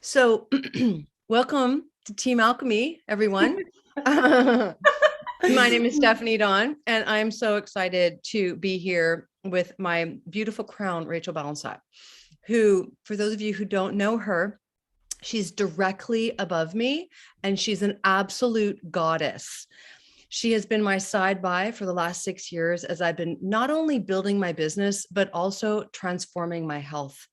So, welcome to Team Alchemy, everyone. My name is Stephanie Dawn, and I'm so excited to be here with my beautiful crown, Rachel Ballantyne, who, for those of you who don't know her, she's directly above me, and she's an absolute goddess. She has been my side by for the last 6 years as I've been not only building my business, but also transforming my health.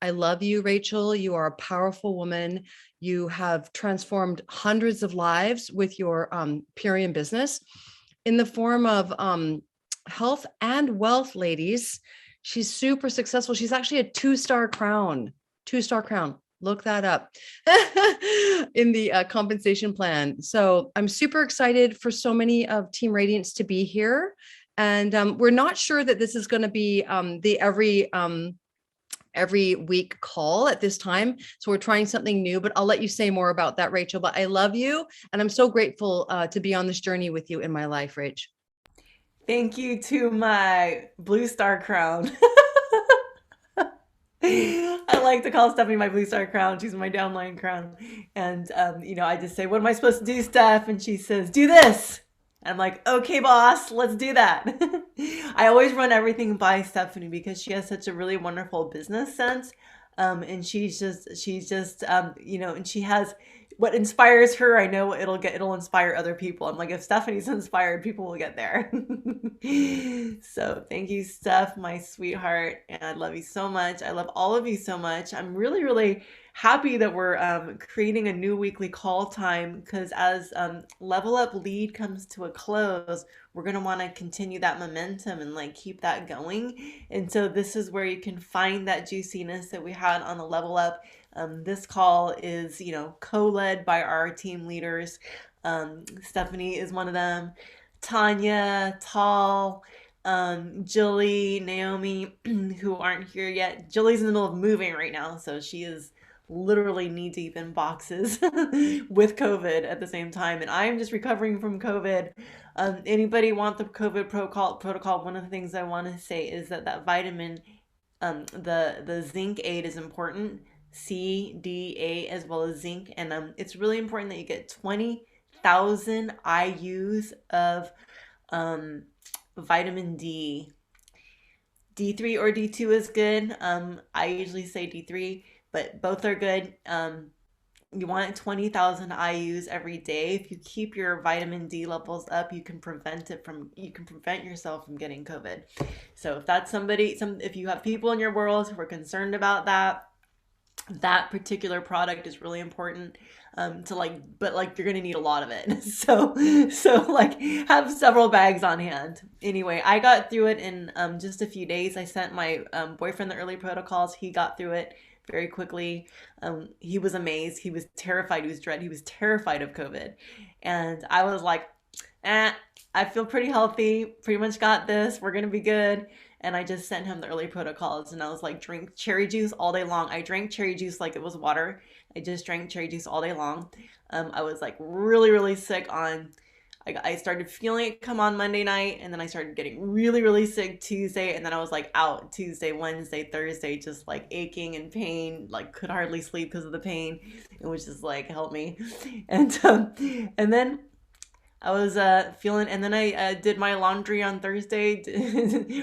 I love you, Rachel. You are a powerful woman. You have transformed hundreds of lives with your Purian business in the form of health and wealth, ladies. She's super successful. She's actually a two-star crown, two-star crown. Look that up in the compensation plan. So I'm super excited for so many of Team Radiance to be here. And we're not sure that this is going to be the every week call at this time. So we're trying something new, but I'll let you say more about that, Rachel. But I love you. And I'm so grateful to be on this journey with you in my life, Rach. Thank you to my Blue Star crown. I like to call Stephanie my Blue Star crown. She's my downline crown. And, I just say, what am I supposed to do, Steph? And she says, do this. And I'm like, okay, boss, let's do that. I always run everything by Stephanie because she has such a really wonderful business sense. And and she has what inspires her. I know it'll inspire other people. I'm like, if Stephanie's inspired, people will get there. So thank you, Steph, my sweetheart. And I love you so much. I love all of you so much. I'm really, really happy that we're creating a new weekly call time because as Level Up Lead comes to a close, we're going to want to continue that momentum and like keep that going. And so this is where you can find that juiciness that we had on the Level Up. This call is, co-led by our team leaders. Stephanie is one of them. Tanya, Tal, Jilly, Naomi, who aren't here yet. Jilly's in the middle of moving right now, so she is literally knee deep in boxes with COVID at the same time. And I'm just recovering from COVID. Anybody want the COVID protocol? One of the things I want to say is that vitamin, the zinc aid is important. C, D, A, as well as zinc. And it's really important that you get 20,000 IUs of vitamin D. D3 or D2 is good. I usually say D3, but both are good. You want 20,000 IUs every day. If you keep your vitamin D levels up, you can prevent yourself from getting COVID. So if that's if you have people in your world who are concerned about that particular product is really important but you're gonna need a lot of it. So like have several bags on hand. Anyway, I got through it in just a few days. I sent my boyfriend the early protocols. He got through it very quickly. He was amazed. He was terrified. He was terrified of COVID. And I was like, I feel pretty healthy, pretty much got this. We're gonna be good. And I just sent him the early protocols and I was like, drink cherry juice all day long. I drank cherry juice like it was water. I just drank cherry juice all day long. I was like really, really sick I started feeling it come on Monday night, and then I started getting really, really sick Tuesday, and then I was like out Tuesday, Wednesday, Thursday, just like aching and pain, like could hardly sleep because of the pain. It was just like, help me. And then I was feeling, and then I did my laundry on Thursday,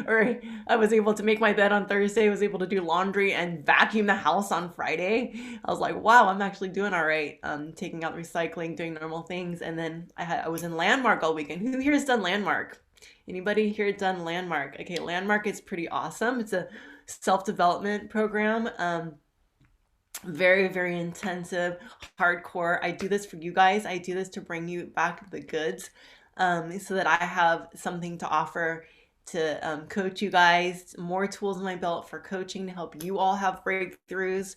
or I was able to make my bed on Thursday. I was able to do laundry and vacuum the house on Friday. I was like, wow, I'm actually doing all right. Taking out recycling, doing normal things, and then I was in Landmark all weekend. Who here has done Landmark? Anybody here done Landmark? Okay, Landmark is pretty awesome. It's a self-development program. Very, very intensive, hardcore. I do this for you guys. I do this to bring you back the goods, so that I have something to offer to coach you guys, more tools in my belt for coaching to help you all have breakthroughs.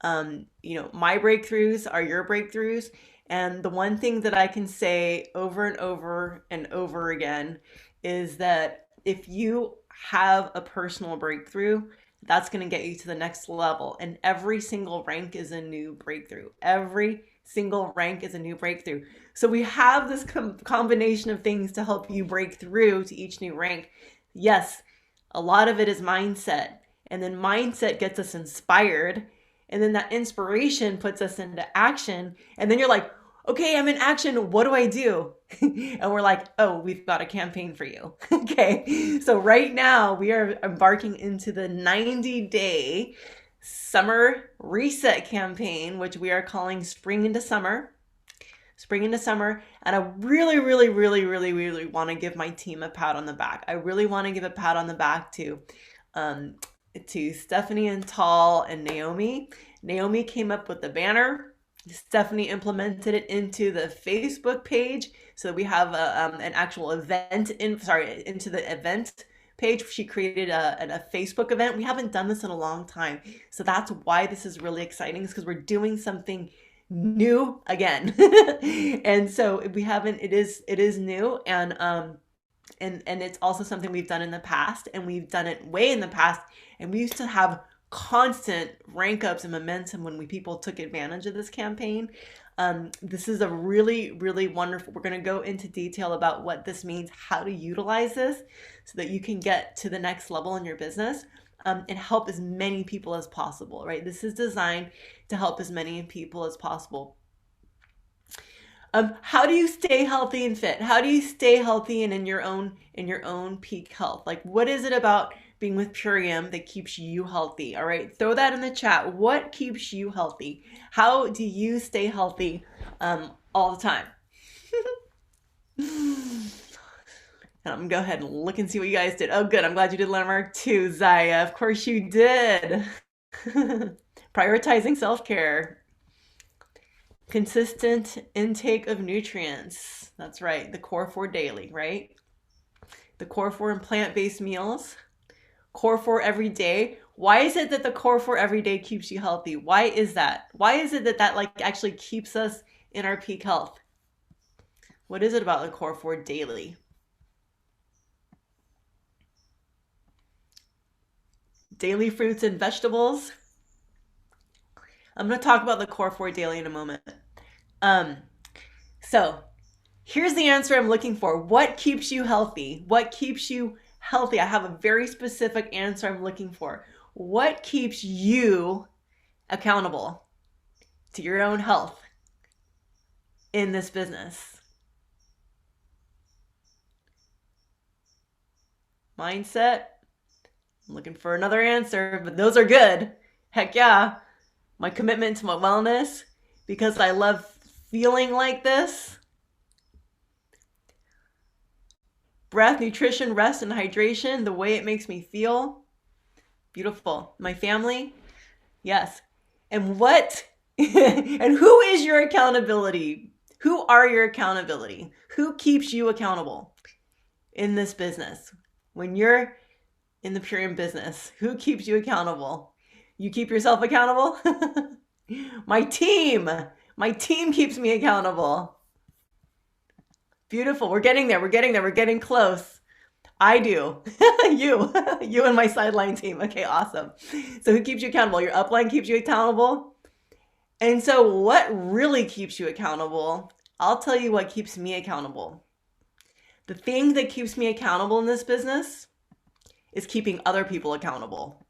My breakthroughs are your breakthroughs. And the one thing that I can say over and over and over again is that if you have a personal breakthrough, that's going to get you to the next level. And every single rank is a new breakthrough. Every single rank is a new breakthrough. So we have this combination of things to help you break through to each new rank. Yes, a lot of it is mindset. And then mindset gets us inspired. And then that inspiration puts us into action. And then you're like, okay, I'm in action. What do I do? And we're like, oh, we've got a campaign for you. Okay. So right now we are embarking into the 90-day summer reset campaign, which we are calling Spring into Summer. Spring into summer. And I really, really, really, really, really want to give my team a pat on the back. I really want to give a pat on the back um, to Stephanie and Tall and Naomi. Naomi came up with the banner. Stephanie implemented it into the Facebook page so that we have an actual event into the event page. She created a Facebook event. We haven't done this in a long time. So that's why this is really exciting, is because we're doing something new again. And so we haven't, it is new, and it's also something we've done in the past, and we've done it way in the past, and we used to have constant rank ups and momentum when people took advantage of this campaign. This is a really, really wonderful, we're going to go into detail about what this means, how to utilize this so that you can get to the next level in your business. And help as many people as possible, right? This is designed to help as many people as possible. How do you stay healthy and fit? How do you stay healthy and in your own peak health? Like, what is it about being with Purium that keeps you healthy? All right, throw that in the chat. What keeps you healthy? How do you stay healthy all the time? I'm gonna go ahead and look and see what you guys did. Oh, good. I'm glad you did landmark too, Zaya. Of course you did. Prioritizing self-care. Consistent intake of nutrients. That's right. The core four daily, right? The core four in plant-based meals. Core four every day. Why is it that the core four every day keeps you healthy? Why is that? Why is it that like actually keeps us in our peak health? What is it about the core four daily? Daily fruits and vegetables. I'm going to talk about the core four daily in a moment. So here's the answer I'm looking for. What keeps you healthy? What keeps you healthy? I have a very specific answer I'm looking for. What keeps you accountable to your own health in this business? Mindset. I'm looking for another answer, but those are good. Heck yeah. My commitment to my wellness, because I love feeling like this. Breath, nutrition, rest, and hydration, the way it makes me feel. Beautiful. My family. Yes. And what? And who is your accountability? Who are your accountability? Who keeps you accountable in this business? When you're in the Purium business, who keeps you accountable? You keep yourself accountable? My team keeps me accountable. Beautiful. We're getting there. We're getting close. I do. You and my sideline team. Okay, awesome. So who keeps you accountable? Your upline keeps you accountable. And so what really keeps you accountable? I'll tell you what keeps me accountable. The thing that keeps me accountable in this business is keeping other people accountable.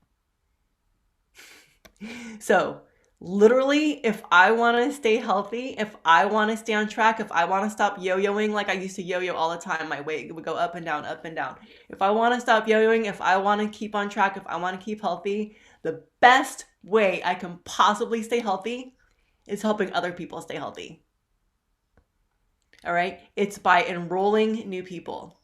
So literally, if I want to stay healthy, if I want to stay on track, if I want to stop yo-yoing like I used to yo-yo all the time, my weight would go up and down, up and down. If I want to stop yo-yoing, if I want to keep on track, if I want to keep healthy, the best way I can possibly stay healthy is helping other people stay healthy. All right? It's by enrolling new people.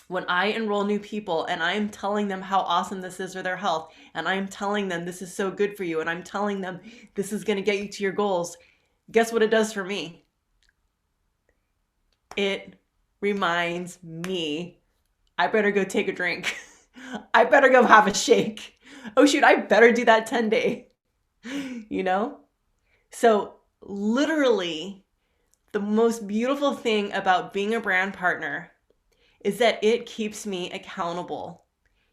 When I enroll new people and I'm telling them how awesome this is for their health, and I'm telling them this is so good for you, and I'm telling them this is going to get you to your goals, guess what it does for me? It reminds me, I better go take a drink. I better go have a shake. Oh shoot, I better do that 10-day. You know? So literally, the most beautiful thing about being a brand partner is that it keeps me accountable.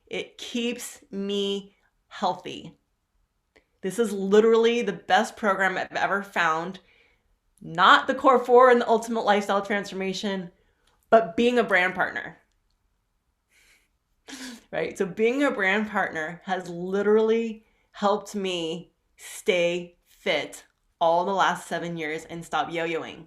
It keeps me healthy. This is literally the best program I've ever found. Not the Core 4 and the Ultimate Lifestyle Transformation, but being a brand partner. Right? So being a brand partner has literally helped me stay fit all the last 7 years and stop yo-yoing.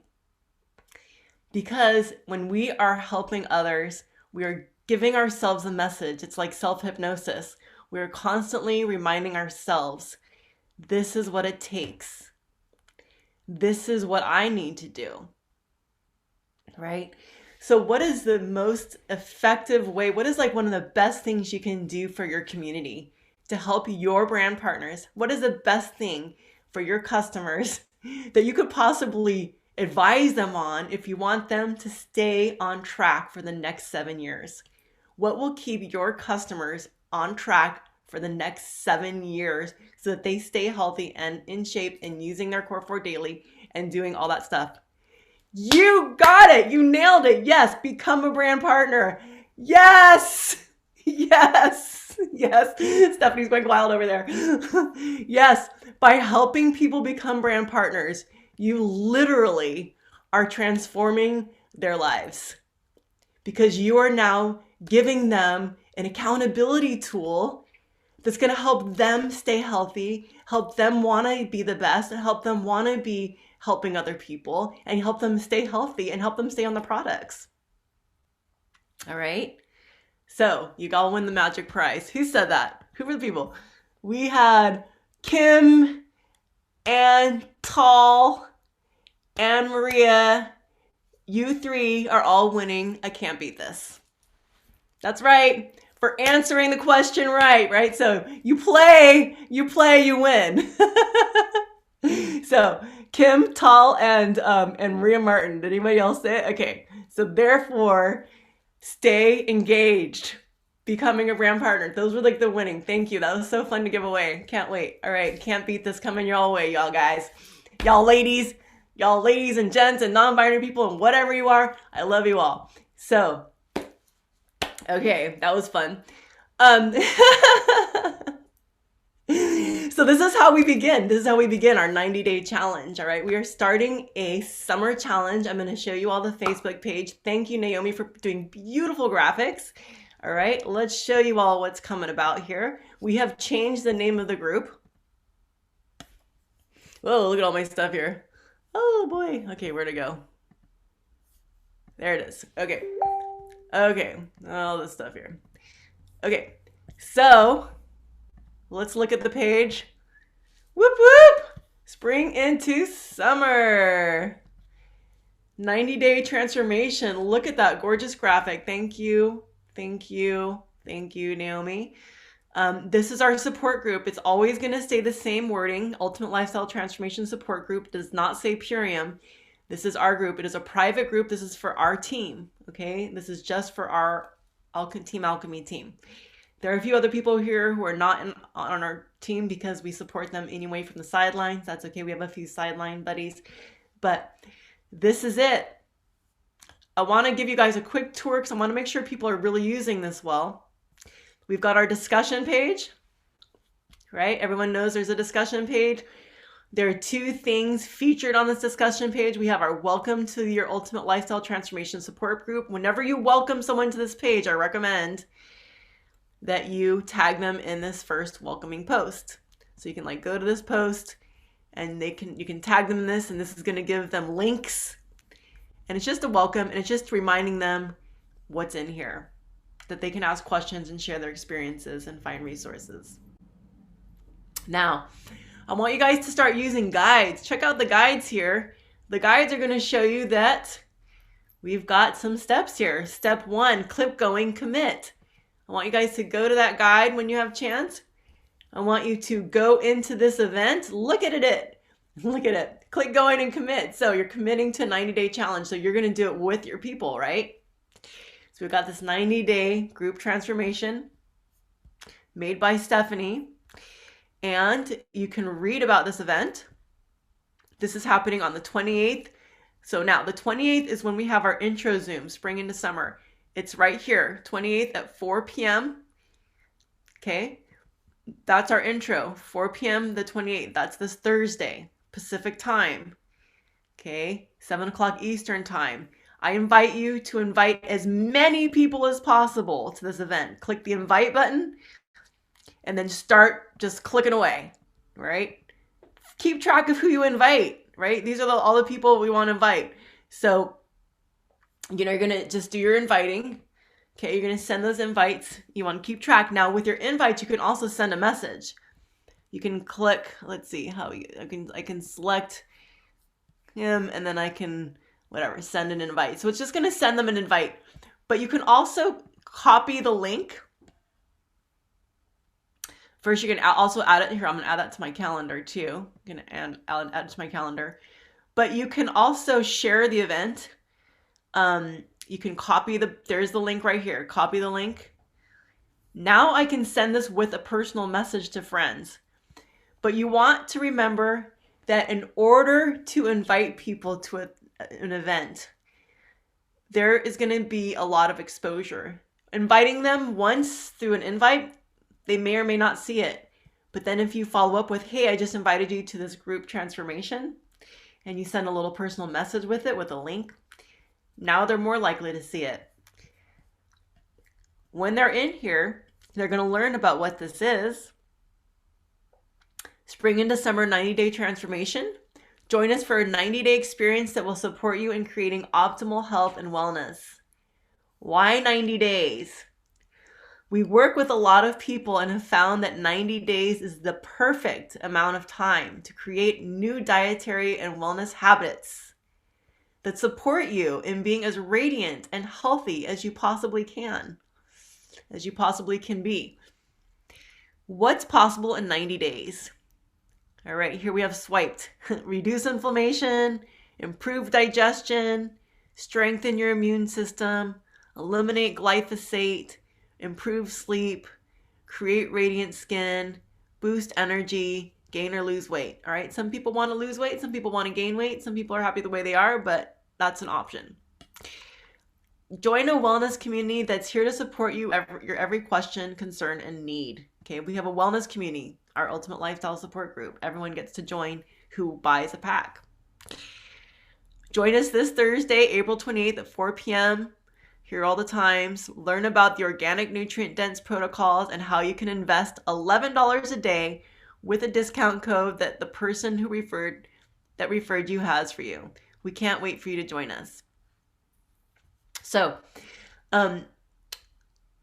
Because when we are helping others, we are giving ourselves a message. It's like self-hypnosis. We're constantly reminding ourselves, this is what it takes. This is what I need to do. Right? So what is the most effective way? What is like one of the best things you can do for your community to help your brand partners? What is the best thing for your customers that you could possibly advise them on if you want them to stay on track for the next 7 years? What will keep your customers on track for the next 7 years so that they stay healthy and in shape and using their Core 4 daily and doing all that stuff? You got it. You nailed it. Yes. Become a brand partner. Yes. Yes. Yes. Stephanie's going wild over there. Yes. By helping people become brand partners, you literally are transforming their lives because you are now giving them an accountability tool that's going to help them stay healthy, help them want to be the best, and help them want to be helping other people, and help them stay healthy and help them stay on the products. All right. So you all win the magic prize. Who said that? Who were the people? We had Kim and Tall and Maria. You three are all winning. I can't beat this. That's right. For answering the question right? So you play, you win. So Kim, Tall, and Maria Martin. Did anybody else say it? Okay. So therefore, stay engaged. Becoming a brand partner. Those were like the winning. Thank you. That was so fun to give away. Can't wait. All right. Can't beat this coming your way, y'all guys. Y'all ladies and gents and non-binary people and whatever you are. I love you all. So, okay. That was fun. So this is how we begin. This is how we begin our 90-day challenge. All right. We are starting a summer challenge. I'm going to show you all the Facebook page. Thank you, Naomi, for doing beautiful graphics. All right. Let's show you all what's coming about here. We have changed the name of the group. Whoa, look at all my stuff here. Oh boy. Okay. Where'd it go? There it is. Okay. Okay. All this stuff here. Okay. So let's look at the page. Whoop, whoop. Spring into summer. 90-day transformation. Look at that gorgeous graphic. Thank you. Thank you. Thank you, Naomi. This is our support group. It's always going to stay the same wording. Ultimate Lifestyle Transformation Support Group does not say Purium. This is our group. It is a private group. This is for our team. Okay. This is just for our Team Alchemy team. There are a few other people here who are not on our team because we support them anyway from the sidelines. That's okay. We have a few sideline buddies, but this is it. I want to give you guys a quick tour because I want to make sure people are really using this well. We've got our discussion page, right? Everyone knows there's a discussion page. There are two things featured on this discussion page. We have our welcome to your Ultimate Lifestyle Transformation Support Group. Whenever you welcome someone to this page, I recommend that you tag them in this first welcoming post. So you can like go to this post and you can tag them in this, and this is going to give them links. And it's just a welcome, and it's just reminding them what's in here, that they can ask questions and share their experiences and find resources. Now, I want you guys to start using guides. Check out the guides here. The guides are going to show you that we've got some steps here. Step 1, clip going, commit. I want you guys to go to that guide when you have a chance. I want you to go into this event. Look at it. Look at it. Click going and commit. So you're committing to a 90-day challenge. So you're going to do it with your people, right? So we've got this 90-day group transformation made by Stephanie. And you can read about this event. This is happening on the 28th. So now the 28th is when we have our intro Zoom, spring into summer. It's right here, 28th at 4 p.m. Okay, that's our intro, 4 p.m. the 28th. That's this Thursday, Pacific time. Okay, 7 o'clock Eastern time. I invite you to invite as many people as possible to this event. Click the invite button and then start just clicking away, right? keep track of who you invite, right? These are all the people we want to invite. So, you're going to just do your inviting. Okay, you're going to send those invites. You want to keep track. Now, with your invites, you can also send a message. You can click, let's see how I can select him, and then I can, whatever, send an invite. So it's just going to send them an invite. But you can also copy the link. First, you can also add it here. I'm going to add that to my calendar too. I'm going to add it to my calendar. But you can also share the event. You can copy there's the link right here. Copy the link. Now I can send this with a personal message to friends. But you want to remember that in order to invite people to an event, there is going to be a lot of exposure. Inviting them once through an invite, they may or may not see it. But then if you follow up with, hey, I just invited you to this group transformation, and you send a little personal message with it with a link, now they're more likely to see it. When they're in here, they're going to learn about what this is. Spring into Summer 90-Day Transformation. Join us for a 90-day experience that will support you in creating optimal health and wellness. Why 90 days? We work with a lot of people and have found that 90 days is the perfect amount of time to create new dietary and wellness habits that support you in being as radiant and healthy as you possibly can, as you possibly can be. What's possible in 90 days? All right, here we have swiped. Reduce inflammation, improve digestion, strengthen your immune system, eliminate glyphosate, improve sleep, create radiant skin, boost energy, gain or lose weight. All right, some people want to lose weight, some people want to gain weight, some people are happy the way they are, but that's an option. Join a wellness community that's here to support you, your every question, concern, and need. Okay, we have a wellness community, our Ultimate Lifestyle Support Group. Everyone gets to join who buys a pack. Join us this Thursday, April 28th at 4 p.m. Hear all the times. Learn about the organic nutrient-dense protocols and how you can invest $11 a day with a discount code that the person who referred you has for you. We can't wait for you to join us. So,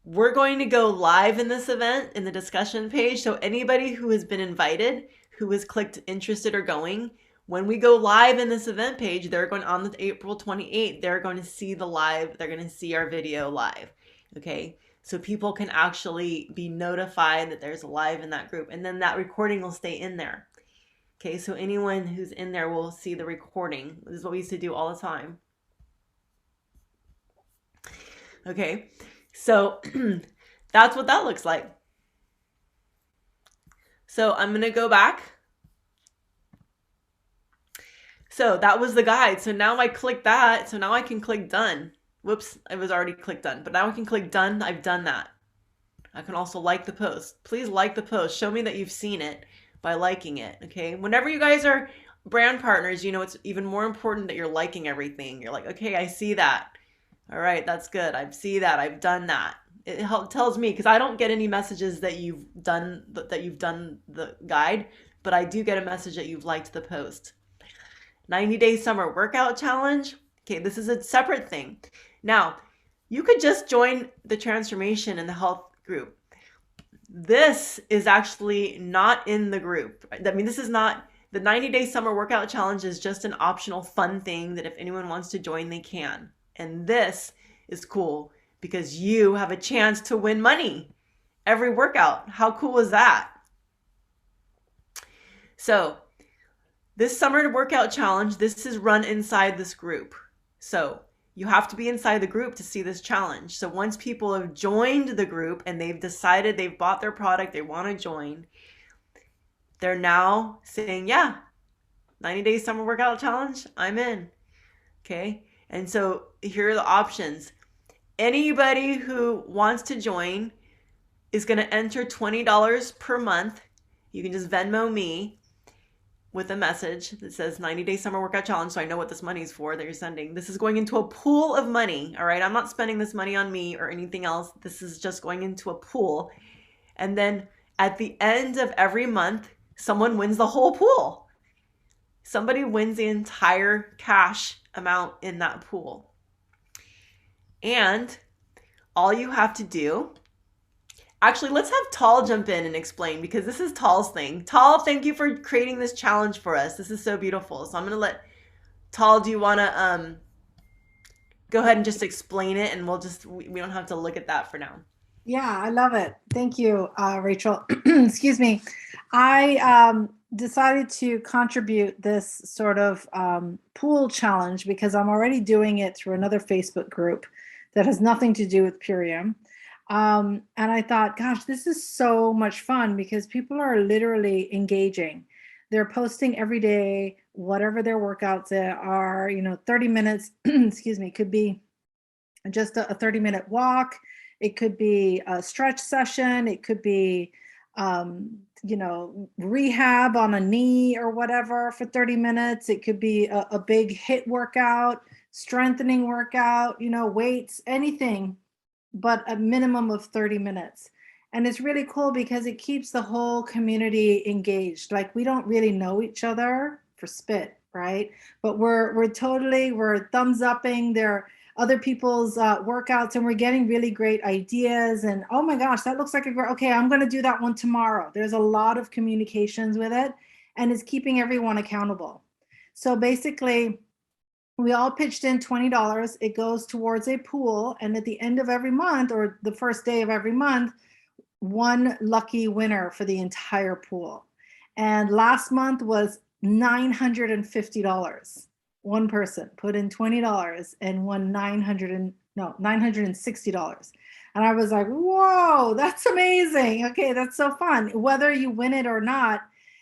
we're going to go live in this event in the discussion page. So anybody who has been invited, who has clicked interested or going, when we go live in this event page, they're going on the April 28th, they're going to see the live, they're going to see our video live. Okay. So people can actually be notified that there's a live in that group, and then that recording will stay in there. Okay. So anyone who's in there will see the recording. This is what we used to do all the time. Okay. So that's what that looks like. So I'm going to go back. So that was the guide. So now I click that. So now I can click done. Whoops, I was already clicked done. But now I can click done. I've done that. I can also like the post. Please like the post. Show me that you've seen it by liking it. Okay. Whenever you guys are brand partners, you know, it's even more important that you're liking everything. You're like, okay, I see that. All right, that's good. I see that. I've done that. It tells me, because I don't get any messages that you've done the guide, but I do get a message that you've liked the post. 90-day summer workout challenge. Okay, this is a separate thing. Now, you could just join the transformation in the health group. This is actually not in the group. I mean, this is not, the 90-day summer workout challenge is just an optional fun thing that if anyone wants to join, they can. And this is cool because you have a chance to win money every workout. How cool is that? So this summer workout challenge, this is run inside this group. So you have to be inside the group to see this challenge. So once people have joined the group and they've decided they've bought their product, they want to join, they're now saying, yeah, 90-day summer workout challenge, I'm in. Okay. And so here are the options. Anybody who wants to join is going to enter $20 per month. You can just Venmo me with a message that says 90-day summer workout challenge, so I know what this money is for that you're sending. This is going into a pool of money, all right? I'm not spending this money on me or anything else. This is just going into a pool. And then at the end of every month, someone wins the whole pool. somebody wins the entire cash amount in that pool. And all you have to do, actually, let's have Tall jump in and explain because this is Tall's thing. Tall, thank you for creating this challenge for us. This is so beautiful. So I'm going to let Tall, do you want to go ahead and just explain it, and we don't have to look at that for now. Yeah, I love it. Thank you, Rachel. Excuse me. I decided to contribute this sort of pool challenge because I'm already doing it through another Facebook group that has nothing to do with Purium. And I thought, gosh, this is so much fun because people are literally engaging. They're posting every day, whatever their workouts are, 30 minutes, excuse me, could be just a 30-minute walk. It could be a stretch session. It could be, rehab on a knee or whatever for 30 minutes. It could be a big HIIT workout, strengthening workout, weights, anything, but a minimum of 30 minutes. And it's really cool because it keeps the whole community engaged. Like, we don't really know each other for spit, right? But we're thumbs upping their other people's workouts, and we're getting really great ideas. And oh my gosh, that looks like okay, I'm going to do that one tomorrow. There's a lot of communications with it, and it's keeping everyone accountable. So basically, we all pitched in $20. It goes towards a pool, and at the end of every month, or the first day of every month, one lucky winner for the entire pool. And last month was $950. One person put in $20 and won $960. And I was like, whoa, that's amazing. Okay, that's so fun. Whether you win it or not,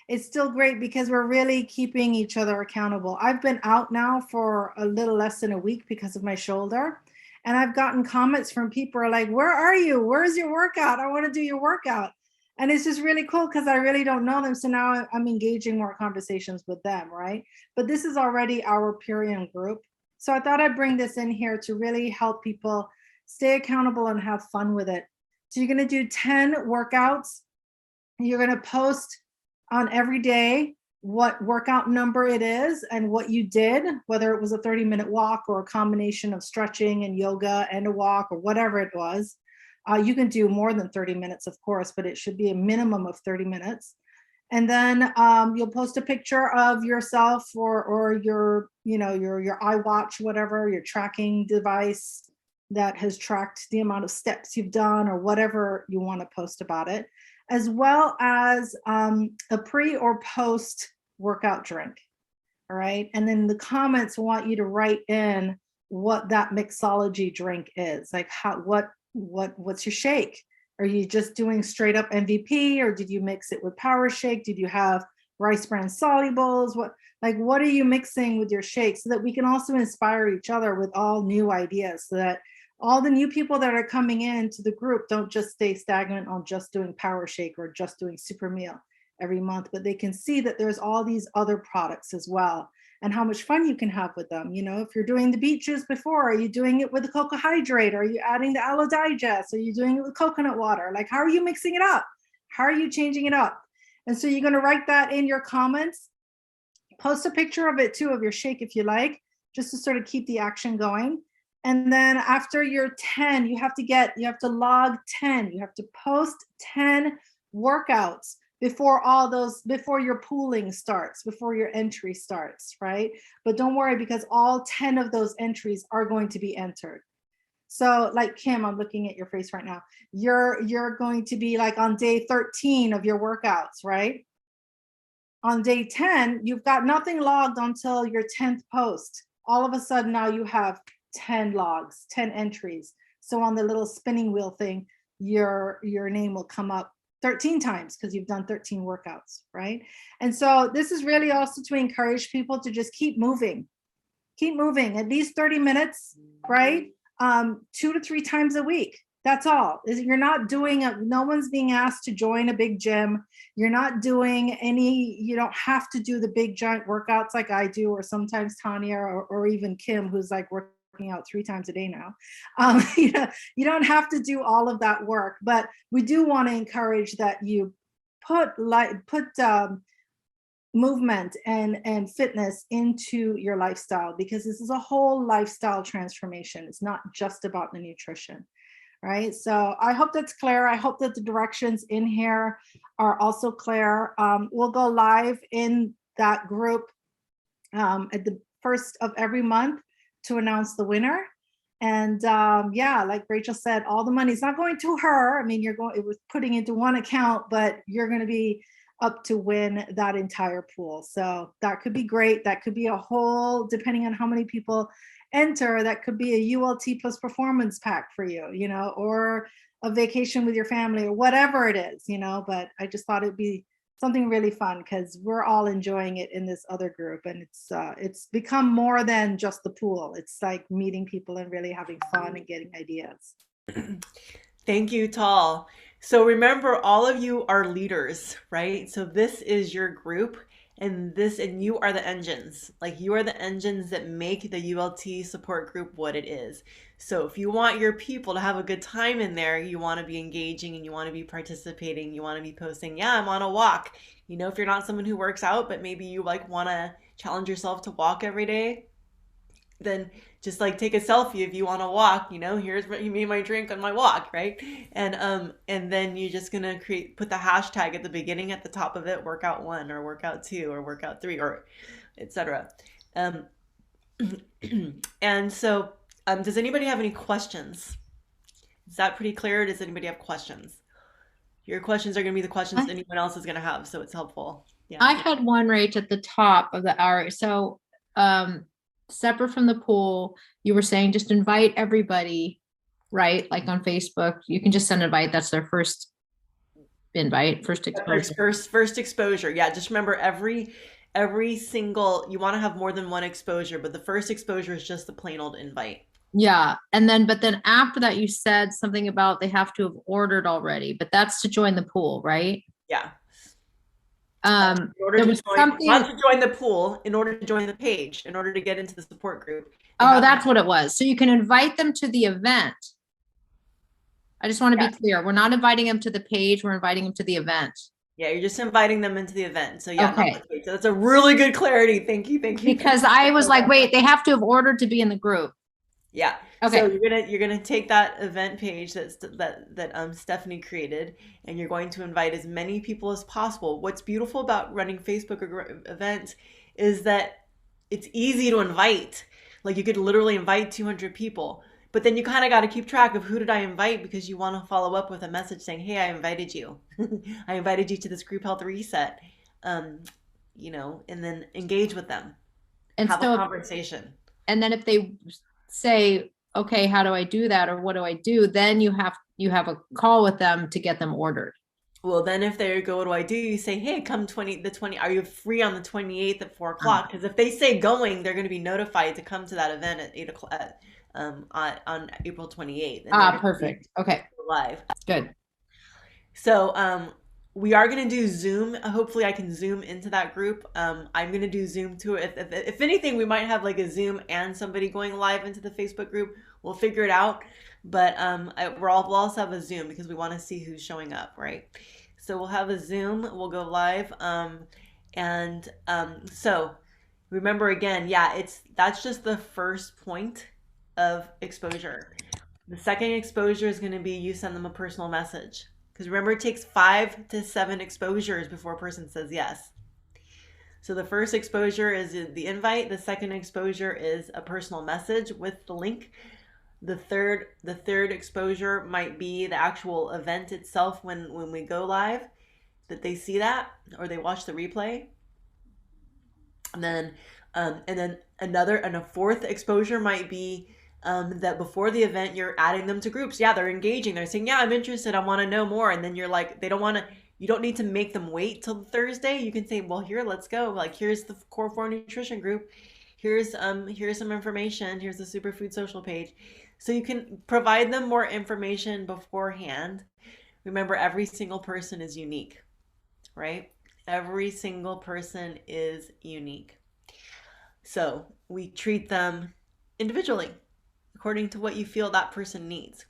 it's still great because we're really keeping each other accountable. I've been out now for a little less than a week because of my shoulder. And I've gotten comments from people are like, where are you? Where's your workout? I want to do your workout. And it's just really cool because I really don't know them. So now I'm engaging more conversations with them, right? But this is already our Purium group. So I thought I'd bring this in here to really help people stay accountable and have fun with it. So you're going to do 10 workouts. You're going to post on every day what workout number it is and what you did, whether it was a 30-minute walk or a combination of stretching and yoga and a walk or whatever it was. You can do more than 30 minutes, of course, but it should be a minimum of 30 minutes. And then you'll post a picture of yourself or your iWatch, whatever, your tracking device that has tracked the amount of steps you've done or whatever you want to post about it, as well as a pre or post workout drink. All right. And then the comments want you to write in what that mixology drink is. Like what's your shake? Are you just doing straight up MVP, or did you mix it with Power Shake? Did you have rice bran solubles? What are you mixing with your shake, so that we can also inspire each other with all new ideas, so that all the new people that are coming into the group don't just stay stagnant on just doing Power Shake or just doing Super Meal every month, but they can see that there's all these other products as well, and how much fun you can have with them. If you're doing the beet juice before, are you doing it with the cocoa hydrate? Are you adding the aloe digest? Are you doing it with coconut water? Like, how are you mixing it up? How are you changing it up? And so you're going to write that in your comments. Post a picture of it too, of your shake if you like, just to sort of keep the action going. And then after your 10, you have to log 10. You have to post 10 workouts before your pooling starts, before your entry starts, right? But don't worry, because all 10 of those entries are going to be entered. So like Kim, I'm looking at your face right now. You're going to be like on day 13 of your workouts, right? On day 10, you've got nothing logged until your 10th post. All of a sudden now you have 10 logs, 10 entries. So on the little spinning wheel thing, your name will come up 13 times because you've done 13 workouts, right? And so this is really also to encourage people to just keep moving at least 30 minutes, right? 2 to 3 times a week. That's all. You're not doing no one's being asked to join a big gym. You're not doing you don't have to do the big giant workouts like I do, or sometimes Tanya or even Kim, who's like working out 3 times a day now. You don't have to do all of that work, but we do want to encourage that you put movement and fitness into your lifestyle, because this is a whole lifestyle transformation. It's not just about the nutrition, right? So I hope that's clear. I hope that the directions in here are also clear. We'll go live in that group at the first of every month to announce the winner. And yeah, like Rachel said, all the money's not going to her. I mean, it was putting into one account, but you're going to be up to win that entire pool. So that could be great. That could be a whole, depending on how many people enter, that could be a ULT plus performance pack for you, or a vacation with your family or whatever it is, but I just thought it'd be something really fun because we're all enjoying it in this other group, and it's become more than just the pool. It's like meeting people and really having fun and getting ideas. Thank you, Tal. So remember, all of you are leaders, right? So this is your group, and you are the engines. Like, you are the engines that make the ULT support group what it is. So if you want your people to have a good time in there, you want to be engaging and you want to be participating. You want to be posting, yeah, I'm on a walk. If you're not someone who works out, but maybe you want to challenge yourself to walk every day, then just take a selfie if you want to walk. Here's what you made my drink on my walk, right? And then you're just gonna put the hashtag at the beginning, at the top of it, workout 1 or workout 2 or workout 3 or etc. And so does anybody have any questions? Is that pretty clear? Does anybody have questions? Your questions are gonna be the questions anyone else is gonna have, so it's helpful. Yeah. I had one, Rach, at the top of the hour. So separate from the pool, you were saying just invite everybody, right? Like on Facebook, you can just send an invite. That's their first invite, first exposure. First exposure. Yeah, just remember every single, you want to have more than one exposure, but the first exposure is just the plain old invite. Yeah. But then after that, you said something about they have to have ordered already, but that's to join the pool, right? Yeah. Not to join the pool, in order to join the page, in order to get into the support group. Oh, that's what it was. So you can invite them to the event. I just want to be clear. We're not inviting them to the page. We're inviting them to the event. Yeah, you're just inviting them into the event. So yeah, okay. So that's a really good clarity. Thank you. Because I was like, wait, they have to have ordered to be in the group. Yeah. Okay. So you're gonna take that event page that Stephanie created, and you're going to invite as many people as possible. What's beautiful about running Facebook events is that it's easy to invite. Like, you could literally invite 200 people, but then you kind of got to keep track of who did I invite, because you want to follow up with a message saying, hey, I invited you. I invited you to this group health reset. And then engage with them and have a conversation. And then if they say, okay, how do I do that? Or what do I do? Then you have a call with them to get them ordered. Well, then if they go, what do I do? You say, hey, come the 20, are you free on the 28th at 4 o'clock? Because if they say going, they're going to be notified to come to that event at 8 o'clock on April 28th. Perfect. Okay. Live. Good. So we are going to do Zoom. Hopefully I can Zoom into that group. I'm going to do Zoom too. If anything, we might have like a Zoom and somebody going live into the Facebook group. We'll figure it out. But we'll also have a Zoom because we want to see who's showing up, right? So we'll have a Zoom. We'll go live. So remember again, that's just the first point of exposure. The second exposure is going to be you send them a personal message. Because remember, it takes 5 to 7 exposures before a person says yes. So the first exposure is the invite. The second exposure is a personal message with the link. The third exposure might be the actual event itself when we go live, that they see that or they watch the replay. And then a fourth exposure might be that before the event, you're adding them to groups. Yeah, they're engaging. They're saying, yeah, I'm interested. I want to know more. And then you're like, you don't need to make them wait till Thursday. You can say, well, here, let's go. Like, here's the Core 4 Nutrition group. Here's some information. Here's the Superfood Social page. So you can provide them more information beforehand. Remember, every single person is unique, right? Every single person is unique. So we treat them individually according to what you feel that person needs.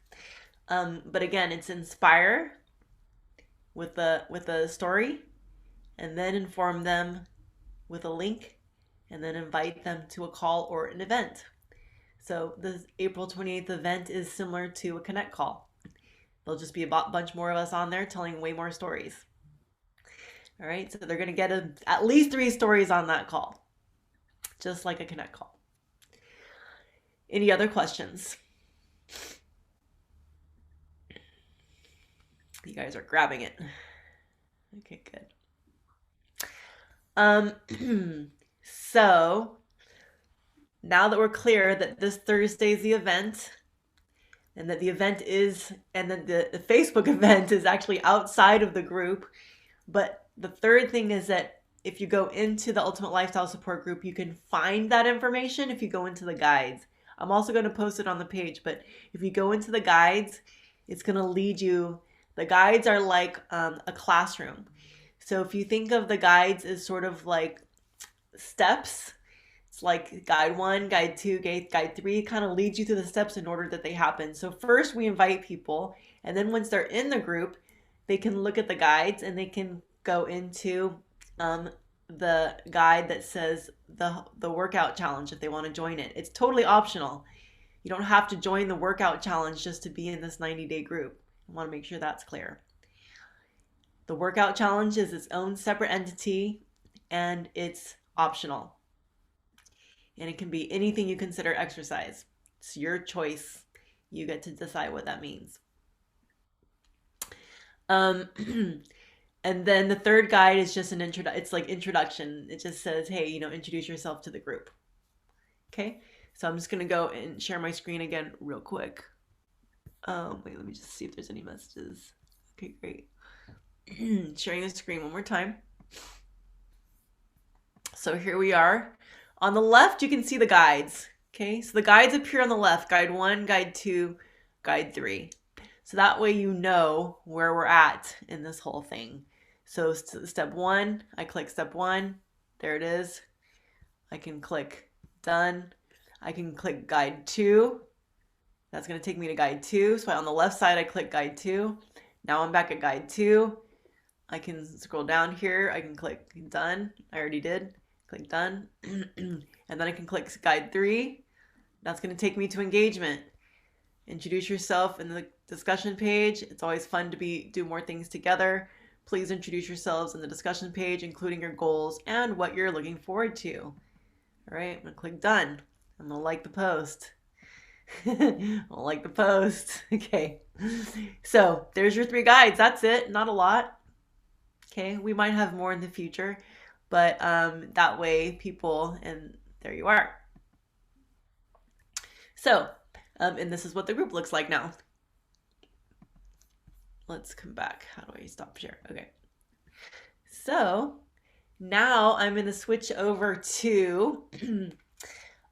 But again, it's inspire with a story, and then inform them with a link and then invite them to a call or an event. So the April 28th event is similar to a Connect call. There'll just be a bunch more of us on there telling way more stories. All right, so they're going to get at least 3 stories on that call, just like a Connect call. Any other questions? You guys are grabbing it. Okay, good. So now that we're clear that this Thursday is the event, and that the event is, and then the Facebook event is actually outside of the group. But the third thing is that if you go into the Ultimate Lifestyle Support group, you can find that information if you go into the guides. I'm also going to post it on the page, but if you go into the guides, it's going to lead you. The guides are like a classroom. So if you think of the guides as sort of like steps, it's like guide 1, guide 2, guide 3 kind of leads you through the steps in order that they happen. So first we invite people, and then once they're in the group, they can look at the guides and they can go into the guide that says the workout challenge if they want to join it. It's totally optional. You don't have to join the workout challenge just to be in this 90-day group. I want to make sure that's clear. The workout challenge is its own separate entity and it's optional. And it can be anything you consider exercise. It's your choice. You get to decide what that means. And then the third guide is just it's like introduction. It just says, hey, introduce yourself to the group. Okay, so I'm just gonna go and share my screen again real quick. Wait, let me just see if there's any messages. Okay, great. Sharing the screen one more time. So here we are. On the left, you can see the guides. Okay, so the guides appear on the left, guide 1, guide 2, guide 3. So that way you know where we're at in this whole thing. So step 1, I click step 1, there it is. I can click done. I can click guide 2. That's going to take me to guide 2. So on the left side, I click guide 2. Now I'm back at guide 2. I can scroll down here. I can click done. I already did. Click done. And then I can click guide 3. That's going to take me to engagement. Introduce yourself in the discussion page. It's always fun to do more things together. Please introduce yourselves in the discussion page, including your goals and what you're looking forward to. All right, I'm going to click done. I'm going to like the post. I'll like the post. Okay. So there's your 3 guides. That's it. Not a lot. Okay. We might have more in the future, but that way people, and there you are. So, and this is what the group looks like now. Let's come back. How do I stop share? Okay. So now I'm going to switch over to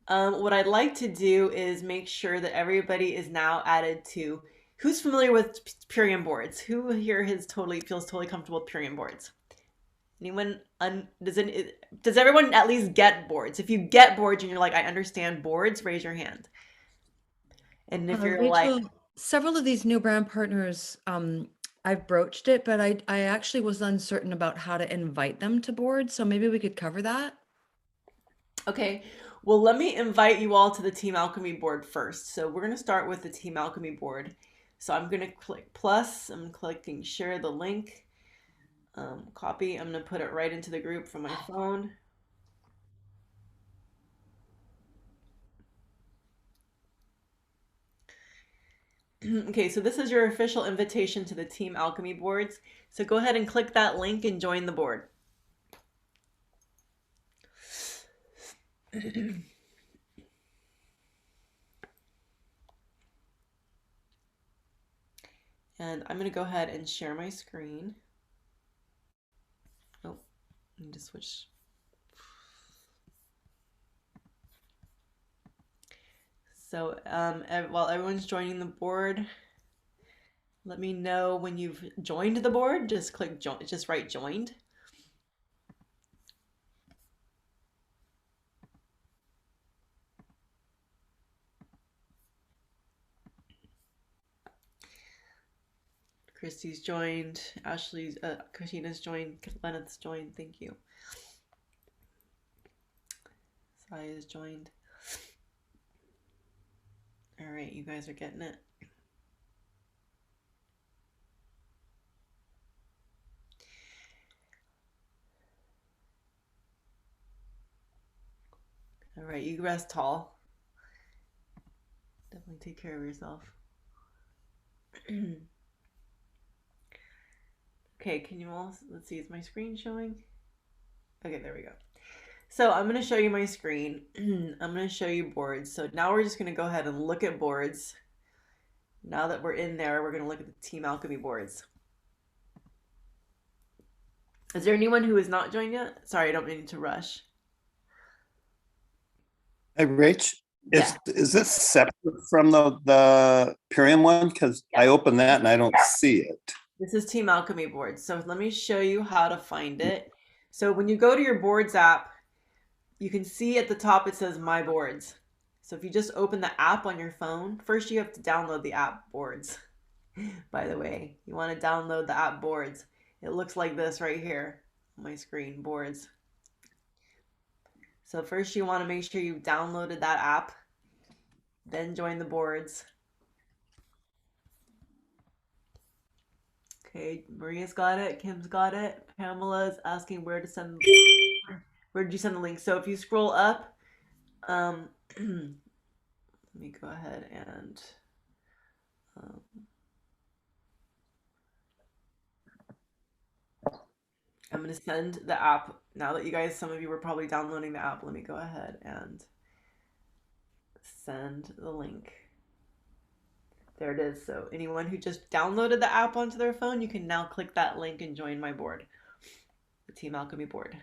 what I'd like to do is make sure that everybody is now added to. Who's familiar with Purium boards? Who here feels totally comfortable with Purium boards? Anyone? Does everyone at least get boards? If you get boards and you're like, I understand boards, raise your hand. And if you're Rachel, several of these new brand partners, I've broached it, but I actually was uncertain about how to invite them to boards. So maybe we could cover that. Okay. Well, let me invite you all to the Team Alchemy board first. So we're going to start with the Team Alchemy board. So I'm going to click plus. I'm clicking share the link. Copy. I'm going to put it right into the group from my phone. Okay, so this is your official invitation to the Team Alchemy boards. So go ahead and click that link and join the board. And I'm going to go ahead and share my screen. Oh, I need to switch. So while everyone's joining the board, let me know when you've joined the board. Just click join, just write joined. Christy's joined, Ashley's, Christina's joined, Lenneth's joined, thank you. Sky is joined. All right, you guys are getting it. All right, you rest tall. Definitely take care of yourself. Okay, can you all, let's see, is my screen showing? Okay, there we go. So I'm going to show you my screen. I'm going to show you boards. So now we're just going to go ahead and look at boards. Now that we're in there, we're going to look at the Team Alchemy boards. Is there anyone who has not joined yet? Sorry, I don't mean to rush. Hey, Rach, Yeah. is this separate from the Purium one? Because I opened that and I don't see it. This is Team Alchemy boards. So let me show you how to find it. So when you go to your boards app, you can see at the top it says My Boards. So if you just open the app on your phone, first you have to download the app Boards. By the way, you want to download the app Boards. It looks like this right here on my screen, Boards. So first you want to make sure you've downloaded that app, then join the boards. Okay, Maria's got it, Kim's got it, Pamela's asking where to send, where did you send the link? So if you scroll up, let me go ahead and I'm going to send the app. Now that you guys, some of you were probably downloading the app, let me go ahead and send the link. There it is. So anyone who just downloaded the app onto their phone, you can now click that link and join my board, the Team Alchemy board.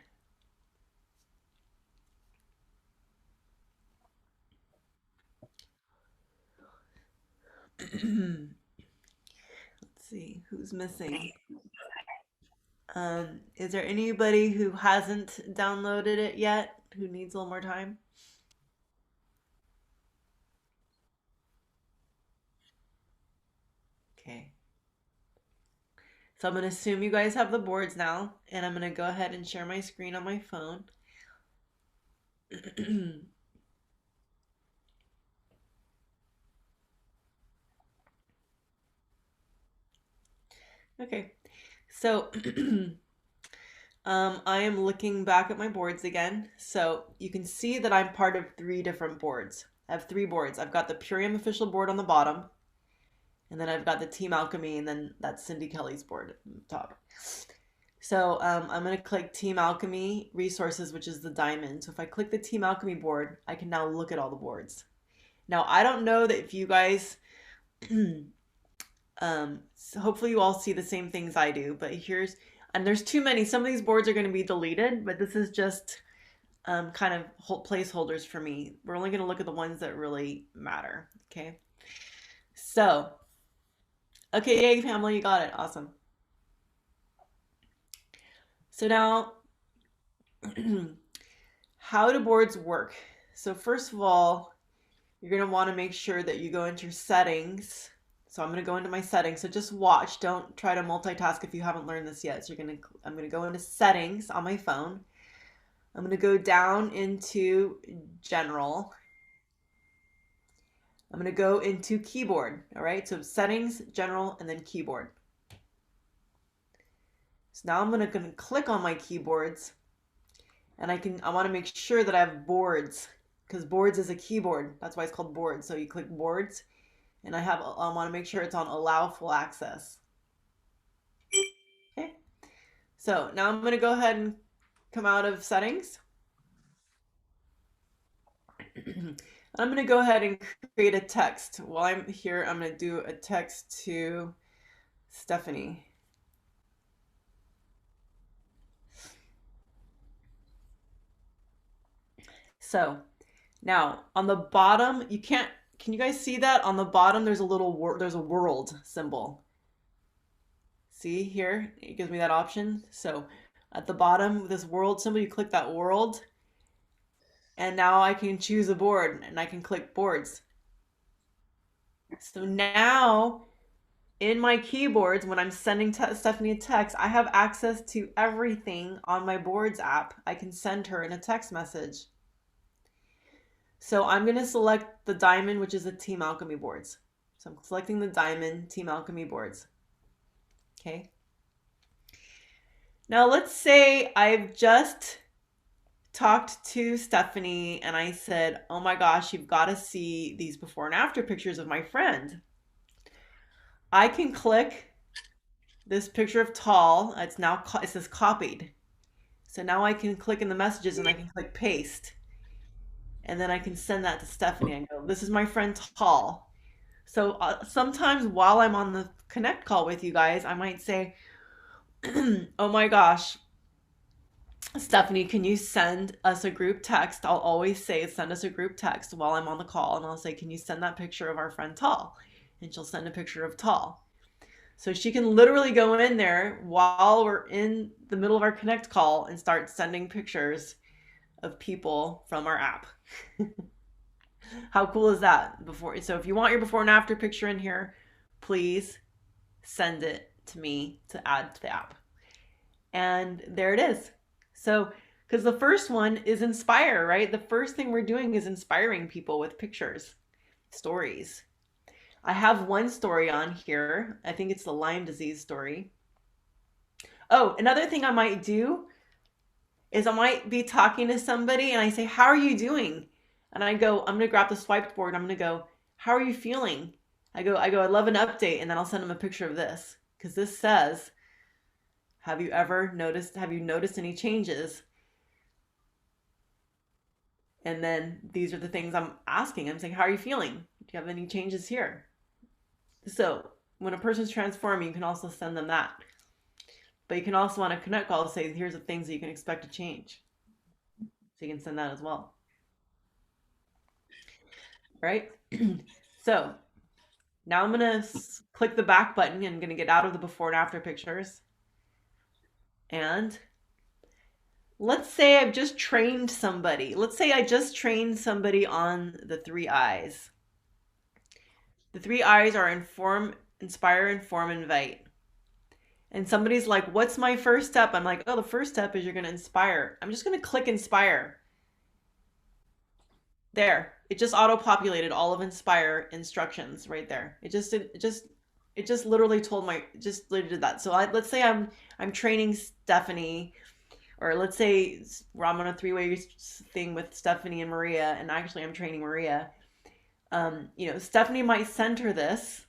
Let's see who's missing. Is there anybody who hasn't downloaded it yet, who needs a little more time? Okay. So I'm going to assume you guys have the boards now, and I'm going to go ahead and share my screen on my phone. Okay, so I am looking back at my boards again. So you can see that I'm part of 3 different boards. I have 3 boards. I've got the Purium official board on the bottom, and then I've got the Team Alchemy, and then that's Cindy Kelly's board at the top. So I'm going to click Team Alchemy Resources, which is the diamond. So if I click the Team Alchemy board, I can now look at all the boards. Now, I don't know that if you guys... so hopefully you all see the same things I do, but and there's too many. Some of these boards are going to be deleted, but this is just kind of placeholders for me. We're only going to look at the ones that really matter. Okay. So, okay. Yay, family. You got it. Awesome. So now, how do boards work? So first of all, you're going to want to make sure that you go into your settings. So I'm going to go into my settings. So just watch. Don't try to multitask if you haven't learned this yet. So I'm going to go into settings on my phone. I'm going to go down into general. I'm going to go into keyboard. All right. So settings, general, and then keyboard. So now I'm going to click on my keyboards, and I want to make sure that I have boards, because boards is a keyboard. That's why it's called boards. So you click boards. And I want to make sure it's on allow full access. Okay. So now I'm going to go ahead and come out of settings. I'm going to go ahead and create a text. While I'm here, I'm going to do a text to Stephanie. So now on the bottom, can you guys see that? On the bottom, there's a world symbol. See here, it gives me that option. So at the bottom, this world symbol, you click that world, and now I can choose a board, and I can click boards. So now in my keyboards, when I'm sending Stephanie a text, I have access to everything on my boards app. I can send her in a text message. So I'm going to select the diamond, which is the Team Alchemy boards. So I'm selecting the diamond Team Alchemy boards. Okay. Now let's say I've just talked to Stephanie and I said, oh my gosh, you've got to see these before and after pictures of my friend. I can click this picture of Tall. It says copied. So now I can click in the messages and I can click paste. And then I can send that to Stephanie and go, this is my friend Tall. So sometimes while I'm on the connect call with you guys, I might say, oh my gosh, Stephanie, can you send us a group text? I'll always say, send us a group text while I'm on the call. And I'll say, can you send that picture of our friend Tall? And she'll send a picture of Tall. So she can literally go in there while we're in the middle of our connect call and start sending pictures of people from our app. How cool is that? So if you want your before and after picture in here, please send it to me to add to the app. And there it is. So, because the first one is inspire, right? The first thing we're doing is inspiring people with pictures, stories. I have one story on here. I think it's the Lyme disease story. Oh, another thing I might do is I might be talking to somebody and I say, how are you doing? And I go, I'm going to grab the swiped board. I'm going to go, how are you feeling? I go, I love an update. And then I'll send them a picture of this because this says, have you noticed any changes? And then these are the things I'm asking. I'm saying, how are you feeling? Do you have any changes here? So when a person's transforming, you can also send them that. But you can also on a connect call say, here's the things that you can expect to change. So you can send that as well. Right? So now I'm going to click the back button and I'm going to get out of the before and after pictures. And let's say I've just trained somebody. Let's say I just trained somebody on the 3 I's. The 3 I's are inform, inspire, inform, invite. And somebody's like, what's my first step? I'm like, oh, the first step is you're going to inspire. I'm just going to click inspire. There, it just auto-populated all of inspire instructions right there. It just literally did that. So let's say I'm training Stephanie, or let's say I'm on a 3-way thing with Stephanie and Maria, and actually I'm training Maria. Stephanie might send her this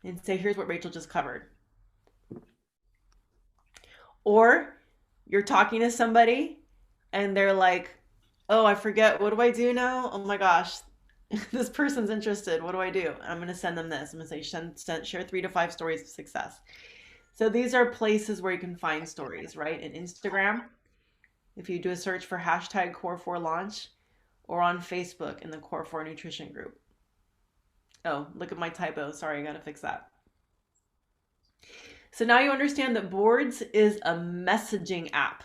and say, here's what Rachel just covered. Or you're talking to somebody and they're like, oh, I forget, what do I do now? Oh my gosh, this person's interested. What do I do? I'm going to send them this. I'm going to say, share 3 to 5 stories of success. So these are places where you can find stories, right? In Instagram, if you do a search for hashtag Core4 launch, or on Facebook in the Core4 nutrition group. Oh, look at my typo. Sorry, I got to fix that. So now you understand that Boards is a messaging app.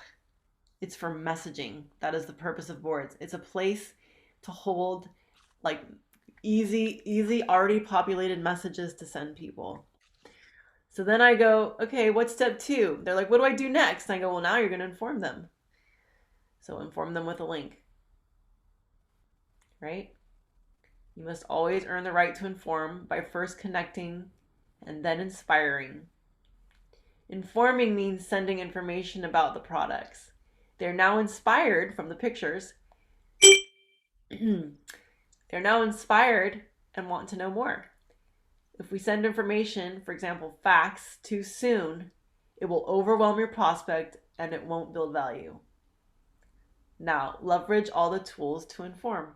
It's for messaging. That is the purpose of Boards. It's a place to hold like easy, already populated messages to send people. So then I go, okay, what's step 2? They're like, what do I do next? And I go, well, now you're going to inform them. So inform them with a link, right? You must always earn the right to inform by first connecting and then inspiring. Informing means sending information about the products. They're now inspired from the pictures. They're now inspired and want to know more. If we send information, for example, facts, too soon, it will overwhelm your prospect and it won't build value. Now, leverage all the tools to inform.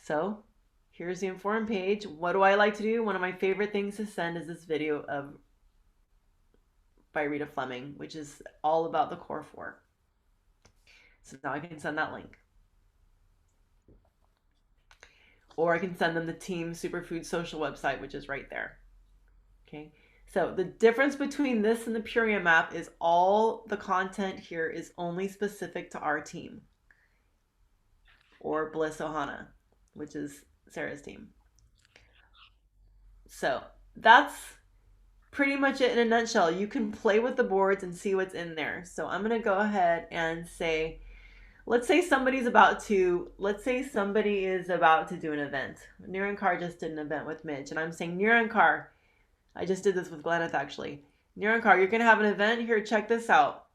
So, here's the inform page. What do I like to do? One of my favorite things to send is this video by Rita Fleming, which is all about the Core 4. So now I can send that link. Or I can send them the Team Superfood social website, which is right there. Okay. So the difference between this and the Purium app is all the content here is only specific to our team. Or Bliss Ohana, which is Sarah's team. So that's pretty much it in a nutshell. You can play with the boards and see what's in there. So I'm going to go ahead and say, let's say somebody is about to do an event. Nirancar just did an event with Mitch, and I'm saying, Nirancar, I just did this with Gleneth actually. Nirancar, you're gonna have an event here. Check this out.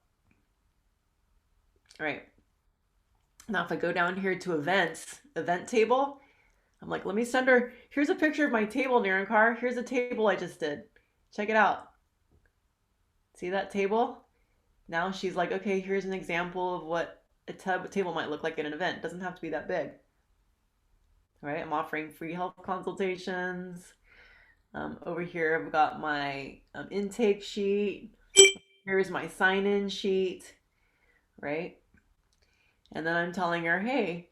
All right. Now, if I go down here to events, event table, I'm like, let me send her. Here's a picture of my table, Nirancar. Here's a table I just did. Check it out. See that table? Now she's like, okay, here's an example of what a table might look like in an event. It doesn't have to be that big. All right, I'm offering free health consultations. Over here, I've got my intake sheet. Here's my sign-in sheet, right? And then I'm telling her, hey,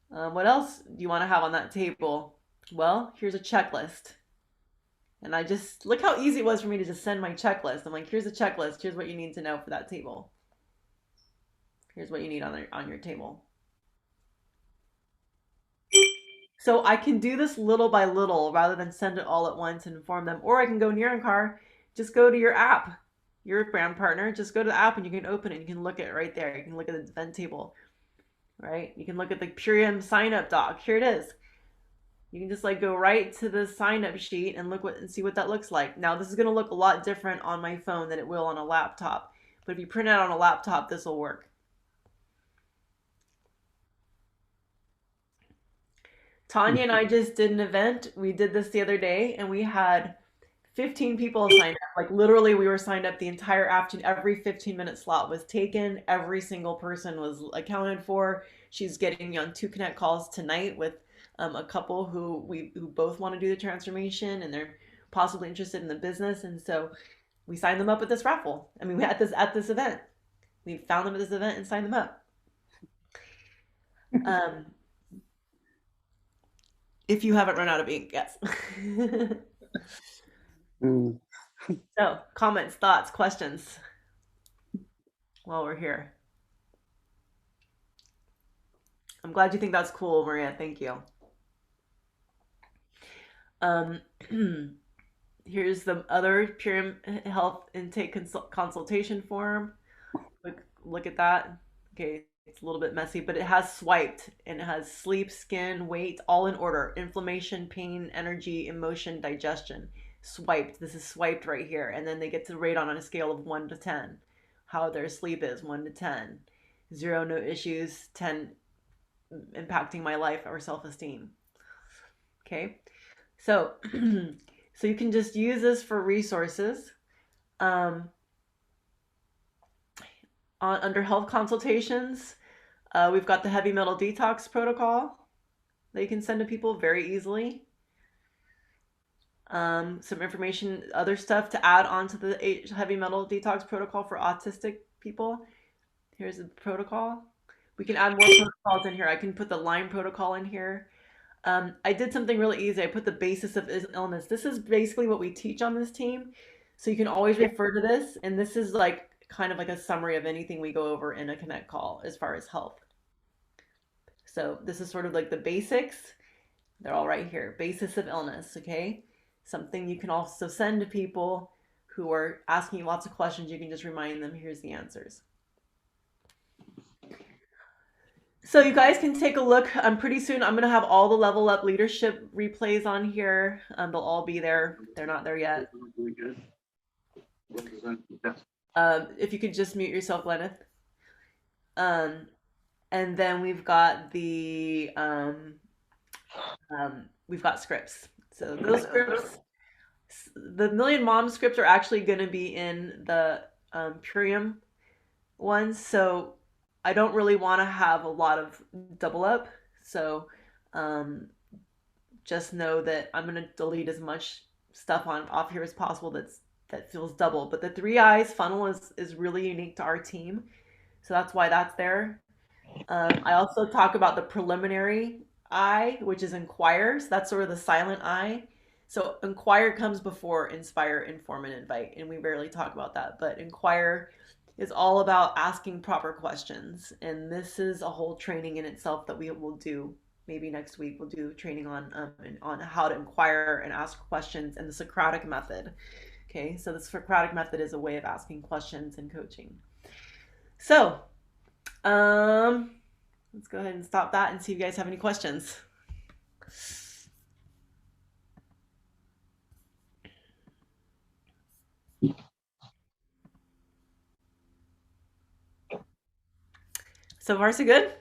what else do you want to have on that table? Well, here's a checklist. And I just, look how easy it was for me to just send my checklist. I'm like, here's a checklist. Here's what you need to know for that table. Here's what you need on your table. So I can do this little by little rather than send it all at once and inform them. Or I can go Nirancar, just go to your app, your brand partner, just go to the app and you can open it. You can look at it right there. You can look at the event table, right? You can look at the Purium sign up doc. Here it is. You can just like go right to the sign up sheet and look and see what that looks like. Now this is going to look a lot different on my phone than it will on a laptop. But if you print it out on a laptop, this will work. Tanya and I just did an event. We did this the other day and we had 15 people signed up. Like literally we were signed up the entire afternoon. Every 15-minute slot was taken. Every single person was accounted for. She's getting on 2 Connect calls tonight with a couple who both want to do the transformation and they're possibly interested in the business. And so we signed them up at this raffle. I mean, we at this event. We found them at this event and signed them up. If you haven't run out of ink, yes. So, comments, thoughts, questions while we're here. I'm glad you think that's cool, Maria. Thank you. Here's the other Purium Health Intake consultation form. Look at that. Okay, it's a little bit messy, but it has swiped and it has sleep, skin, weight, all in order. Inflammation, pain, energy, emotion, digestion. Swiped. This is swiped right here. And then they get to rate on a scale of 1 to 10 how their sleep is. 1 to 10. 0, no issues. 10, impacting my life or self-esteem. Okay. So you can just use this for resources. Under health consultations, we've got the heavy metal detox protocol that you can send to people very easily. Some information, other stuff to add on to the heavy metal detox protocol for autistic people. Here's the protocol. We can add more protocols in here. I can put the Lyme protocol in here. I did something really easy. I put the basis of illness. This is basically what we teach on this team. So you can always refer to this. And this is like kind of like a summary of anything we go over in a Connect call as far as health. So this is sort of like the basics. They're all right here. Basis of illness, okay? Something you can also send to people who are asking you lots of questions. You can just remind them, here's the answers. So you guys can take a look. Pretty soon I'm going to have all the level up leadership replays on here. They'll all be there. They're not there yet. If you could just mute yourself, Gleneth. And then we've got the we've got scripts. So those scripts, the Million Mom scripts are actually going to be in the Purium ones. So I don't really want to have a lot of double up. So just know that I'm going to delete as much stuff off here as possible that feels double. But the 3 eyes funnel is really unique to our team. So that's why that's there. I also talk about the preliminary eye, which is inquire. So that's sort of the silent eye. So inquire comes before inspire, inform, and invite. And we rarely talk about that. But inquire is all about asking proper questions. And this is a whole training in itself that we will do. Maybe next week we'll do training on how to inquire and ask questions and the Socratic method. Okay, so the Socratic method is a way of asking questions and coaching. So Let's go ahead and stop that and see if you guys have any questions. So far, so good?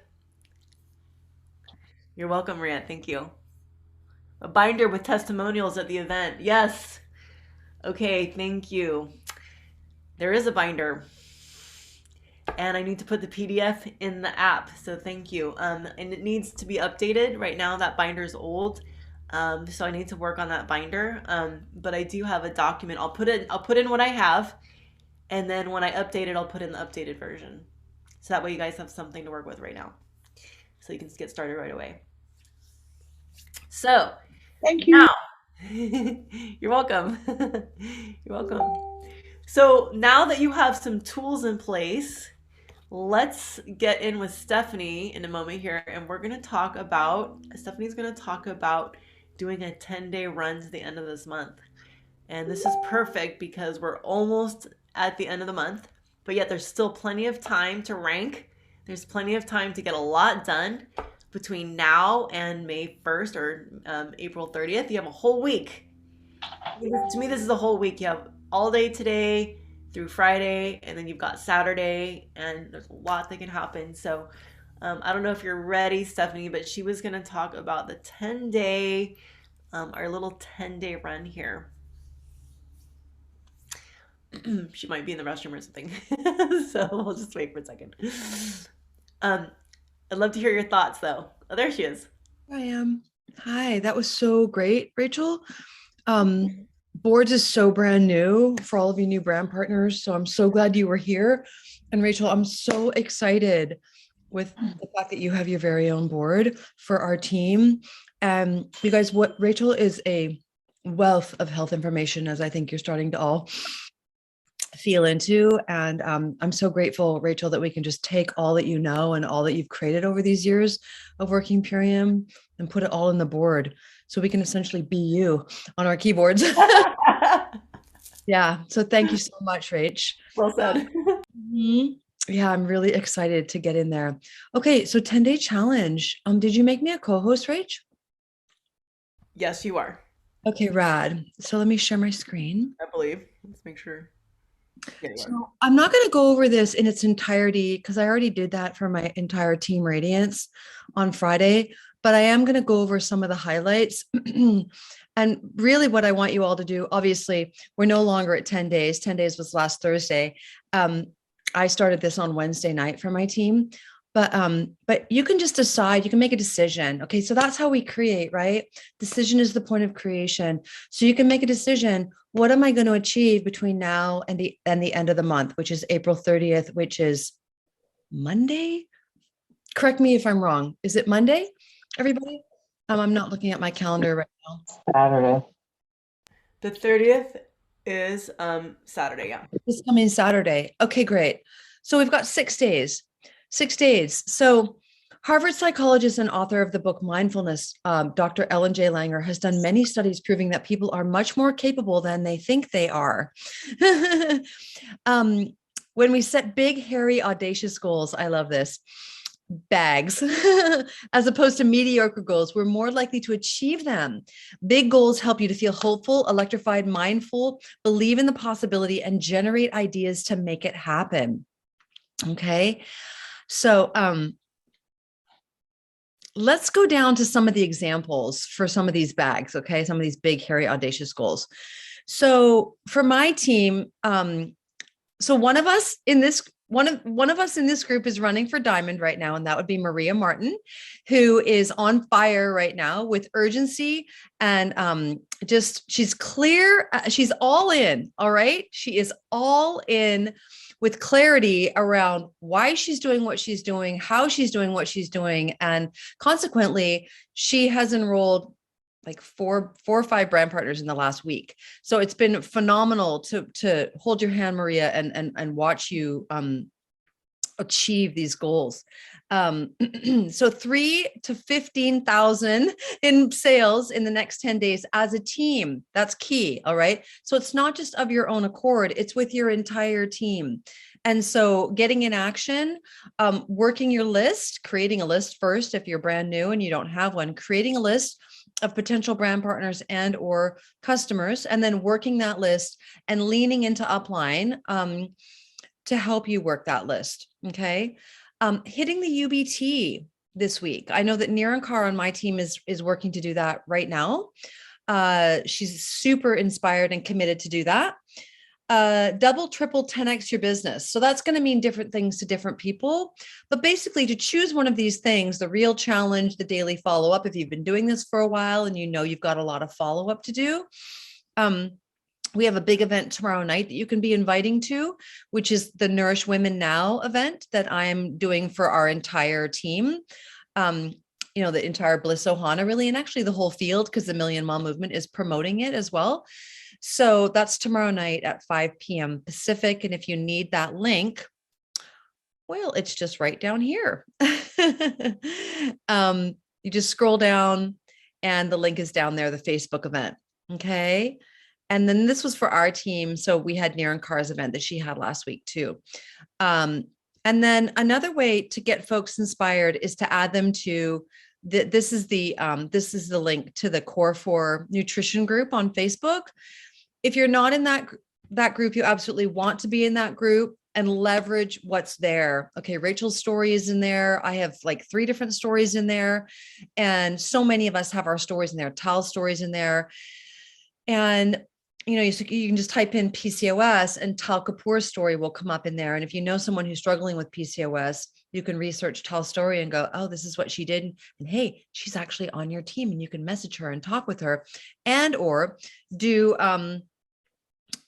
You're welcome, Rand. Thank you. A binder with testimonials at the event. Yes. Okay, thank you. There is a binder. And I need to put the PDF in the app. So thank you. And it needs to be updated. Right now that binder is old. So I need to work on that binder. But I do have a document. I'll put in what I have. And then when I update it, I'll put in the updated version. So that way you guys have something to work with right now. So you can get started right away. So Thank you. now, you're welcome. You're welcome. So now that you have some tools in place, let's get in with Stephanie in a moment here. And Stephanie's going to talk about doing a 10-day run to the end of this month. And this is perfect because we're almost at the end of the month, but yet there's still plenty of time to rank. There's plenty of time to get a lot done between now and May 1st or April 30th. You have a whole week. To me, this is a whole week. You have all day today through Friday, and then you've got Saturday, and there's a lot that can happen. So I don't know if you're ready, Stephanie, but she was going to talk about the 10-day, our little 10-day run here. She might be in the restroom or something. So we'll just wait for a second. I'd love to hear your thoughts, though. Oh, there she is. I am. Hi, that was so great, Rachel. Boards is so brand new for all of you new brand partners. So I'm so glad you were here. And Rachel, I'm so excited with the fact that you have your very own board for our team. And you guys, what Rachel is a wealth of health information, as I think you're starting to all feel into. And I'm so grateful, Rachel, that we can just take all that you know and all that you've created over these years of working Purium and put it all in the board. So we can essentially be you on our keyboards. Yeah. So thank you so much, Rach. Well said. Yeah, I'm really excited to get in there. Okay. So 10-day challenge. Did you make me a co-host, Rach? Yes, you are. Okay, rad. So let me share my screen. I believe. Let's make sure. Yeah, you are. So I'm not going to go over this in its entirety because I already did that for my entire team Radiance on Friday, but I am going to go over some of the highlights. And really what I want you all to do, obviously, we're no longer at 10 days. 10 days was last Thursday. I started this on Wednesday night for my team, but you can just decide, you can make a decision. Okay. So that's how we create, right? Decision is the point of creation. So you can make a decision. What am I going to achieve between now and the end of the month, which is April 30th, which is Monday? Correct me if I'm wrong. Is it Monday, everybody? I'm not looking at my calendar right now. Saturday. The 30th is Saturday, yeah. This coming Saturday. Okay, great. So we've got 6 days. 6 days. So Harvard psychologist and author of the book Mindfulness, Dr. Ellen J. Langer, has done many studies proving that people are much more capable than they think they are. When we set big, hairy, audacious goals, I love this, bags, as opposed to mediocre goals, we're more likely to achieve them. Big goals help you to feel hopeful, electrified, mindful, believe in the possibility, and generate ideas to make it happen. Okay. So, let's go down to some of the examples for some of these bags. Okay. Some of these big, hairy, audacious goals. So for my team, so one of us in this group is running for Diamond right now, and that would be Maria Martin, who is on fire right now with urgency and she's clear. She's all in. All right. She is all in with clarity around why she's doing what she's doing, how she's doing what she's doing. And consequently, she has enrolled like four or five brand partners in the last week. So it's been phenomenal to hold your hand, Maria, and watch you achieve these goals. So 3 to 15,000 in sales in the next 10 days as a team. That's key. All right. So it's not just of your own accord, it's with your entire team. And so getting in action, working your list, creating a list first. If you're brand new and you don't have one, creating a list of potential brand partners and or customers, and then working that list and leaning into upline to help you work that list. Okay. Hitting the UBT this week. I know that Nirankar on my team is working to do that right now. She's super inspired and committed to do that. Double, triple, 10x your business. So that's going to mean different things to different people. But basically, to choose one of these things, the real challenge, the daily follow up, if you've been doing this for a while and you know you've got a lot of follow up to do, we have a big event tomorrow night that you can be inviting to, which is the Nourish Women Now event that I'm doing for our entire team. The entire Bliss Ohana really, and actually the whole field, because the Million Mom Movement is promoting it as well. So that's tomorrow night at 5 p.m. Pacific. And if you need that link, well, it's just right down here. You just scroll down and the link is down there, the Facebook event. Okay. And then this was for our team. So we had Nirankar's event that she had last week too. And then another way to get folks inspired is to add them to this is the link to the Core 4 Nutrition group on Facebook. If you're not in that group, you absolutely want to be in that group and leverage what's there. Okay, Rachel's story is in there. I have like 3 different stories in there. And so many of us have our stories in there, Tal's stories in there. And you can just type in PCOS and Tal Kapoor's story will come up in there. And if you know someone who's struggling with PCOS, you can research Tal's story and go, oh, this is what she did. And hey, she's actually on your team, and you can message her and talk with her, and or do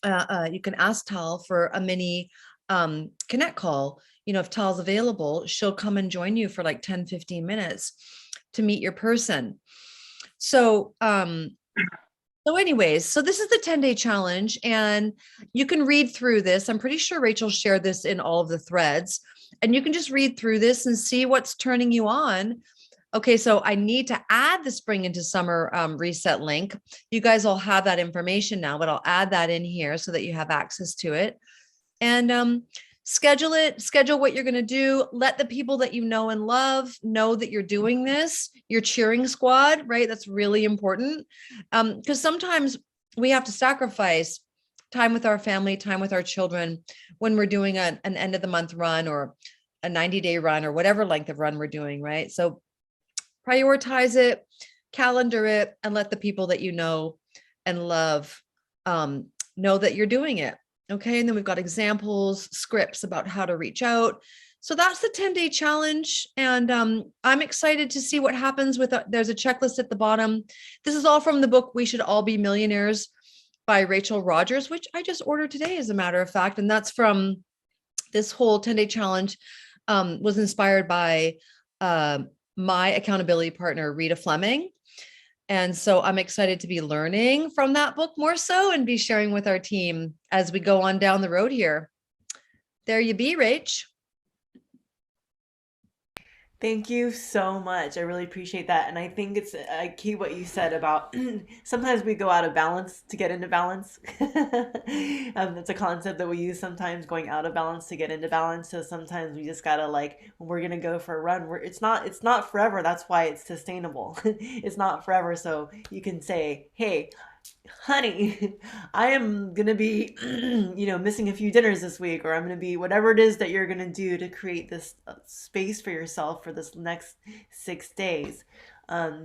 you can ask Tal for a mini connect call. If Tal's available, she'll come and join you for like 10-15 minutes to meet your person. So anyways, so this is the 10-day challenge, and you can read through this. I'm pretty sure Rachel shared this in all of the threads, and you can just read through this and see what's turning you on. Okay, so I need to add the spring into summer reset link. You guys all have that information now, but I'll add that in here so that you have access to it. And schedule it, schedule what you're going to do. Let the people that you know and love know that you're doing this, your cheering squad, right? That's really important. Because sometimes we have to sacrifice time with our family, time with our children when we're doing an end of the month run or a 90-day run or whatever length of run we're doing, right? So prioritize it, calendar it, and let the people that you know and love know that you're doing it. Okay. And then we've got examples, scripts about how to reach out. So that's the 10-day challenge. And I'm excited to see what happens with there's a checklist at the bottom. This is all from the book, We Should All Be Millionaires by Rachel Rogers, which I just ordered today, as a matter of fact. And that's from this whole 10-day challenge was inspired by my accountability partner, Rita Fleming. And so I'm excited to be learning from that book more so and be sharing with our team as we go on down the road here. There you be, Rach. Thank you so much. I really appreciate that. And I think it's a key what you said about sometimes we go out of balance to get into balance. That's a concept that we use sometimes, going out of balance to get into balance. So sometimes we just gotta, like, when we're gonna go for a run, it's not forever. That's why it's sustainable. It's not forever. So you can say, hey, honey, I am going to be, missing a few dinners this week, or I'm going to be whatever it is that you're going to do to create this space for yourself for this next 6 days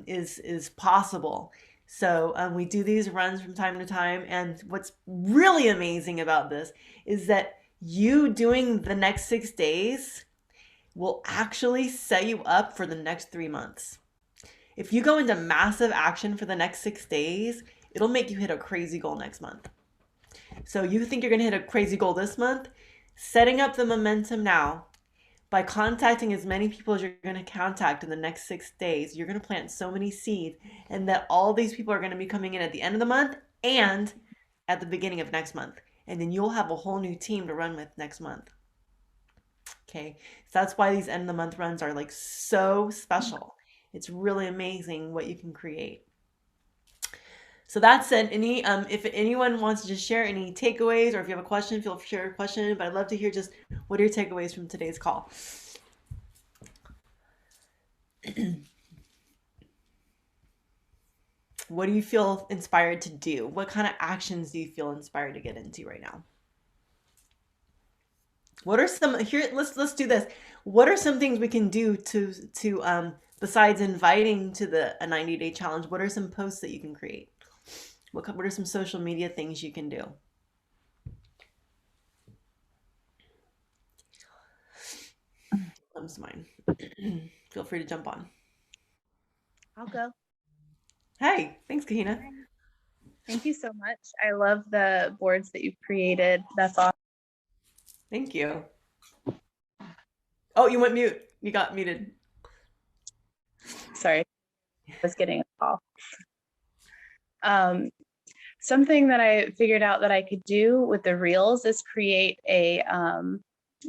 is possible. So we do these runs from time to time. And what's really amazing about this is that you doing the next 6 days will actually set you up for the next 3 months. If you go into massive action for the next 6 days, it'll make you hit a crazy goal next month. So you think you're going to hit a crazy goal this month? Setting up the momentum now by contacting as many people as you're going to contact in the next 6 days. You're going to plant so many seeds, and that all these people are going to be coming in at the end of the month and at the beginning of next month. And then you'll have a whole new team to run with next month. Okay, so that's why these end of the month runs are like so special. It's really amazing what you can create. So that's it. If anyone wants to just share any takeaways, or if you have a question, feel free to share a question. But I'd love to hear just what are your takeaways from today's call. What do you feel inspired to do? What kind of actions do you feel inspired to get into right now? What are some here? Let's do this. What are some things we can do to besides inviting to a 90-day challenge? What are some posts that you can create? What are some social media things you can do? Comes to mind. Feel free to jump on. I'll go. Hey, thanks, Kahina. Thank you so much. I love the boards that you've created. That's awesome. Thank you. Oh, you went mute. You got muted. Sorry, I was getting a call. Something that I figured out that I could do with the reels is create a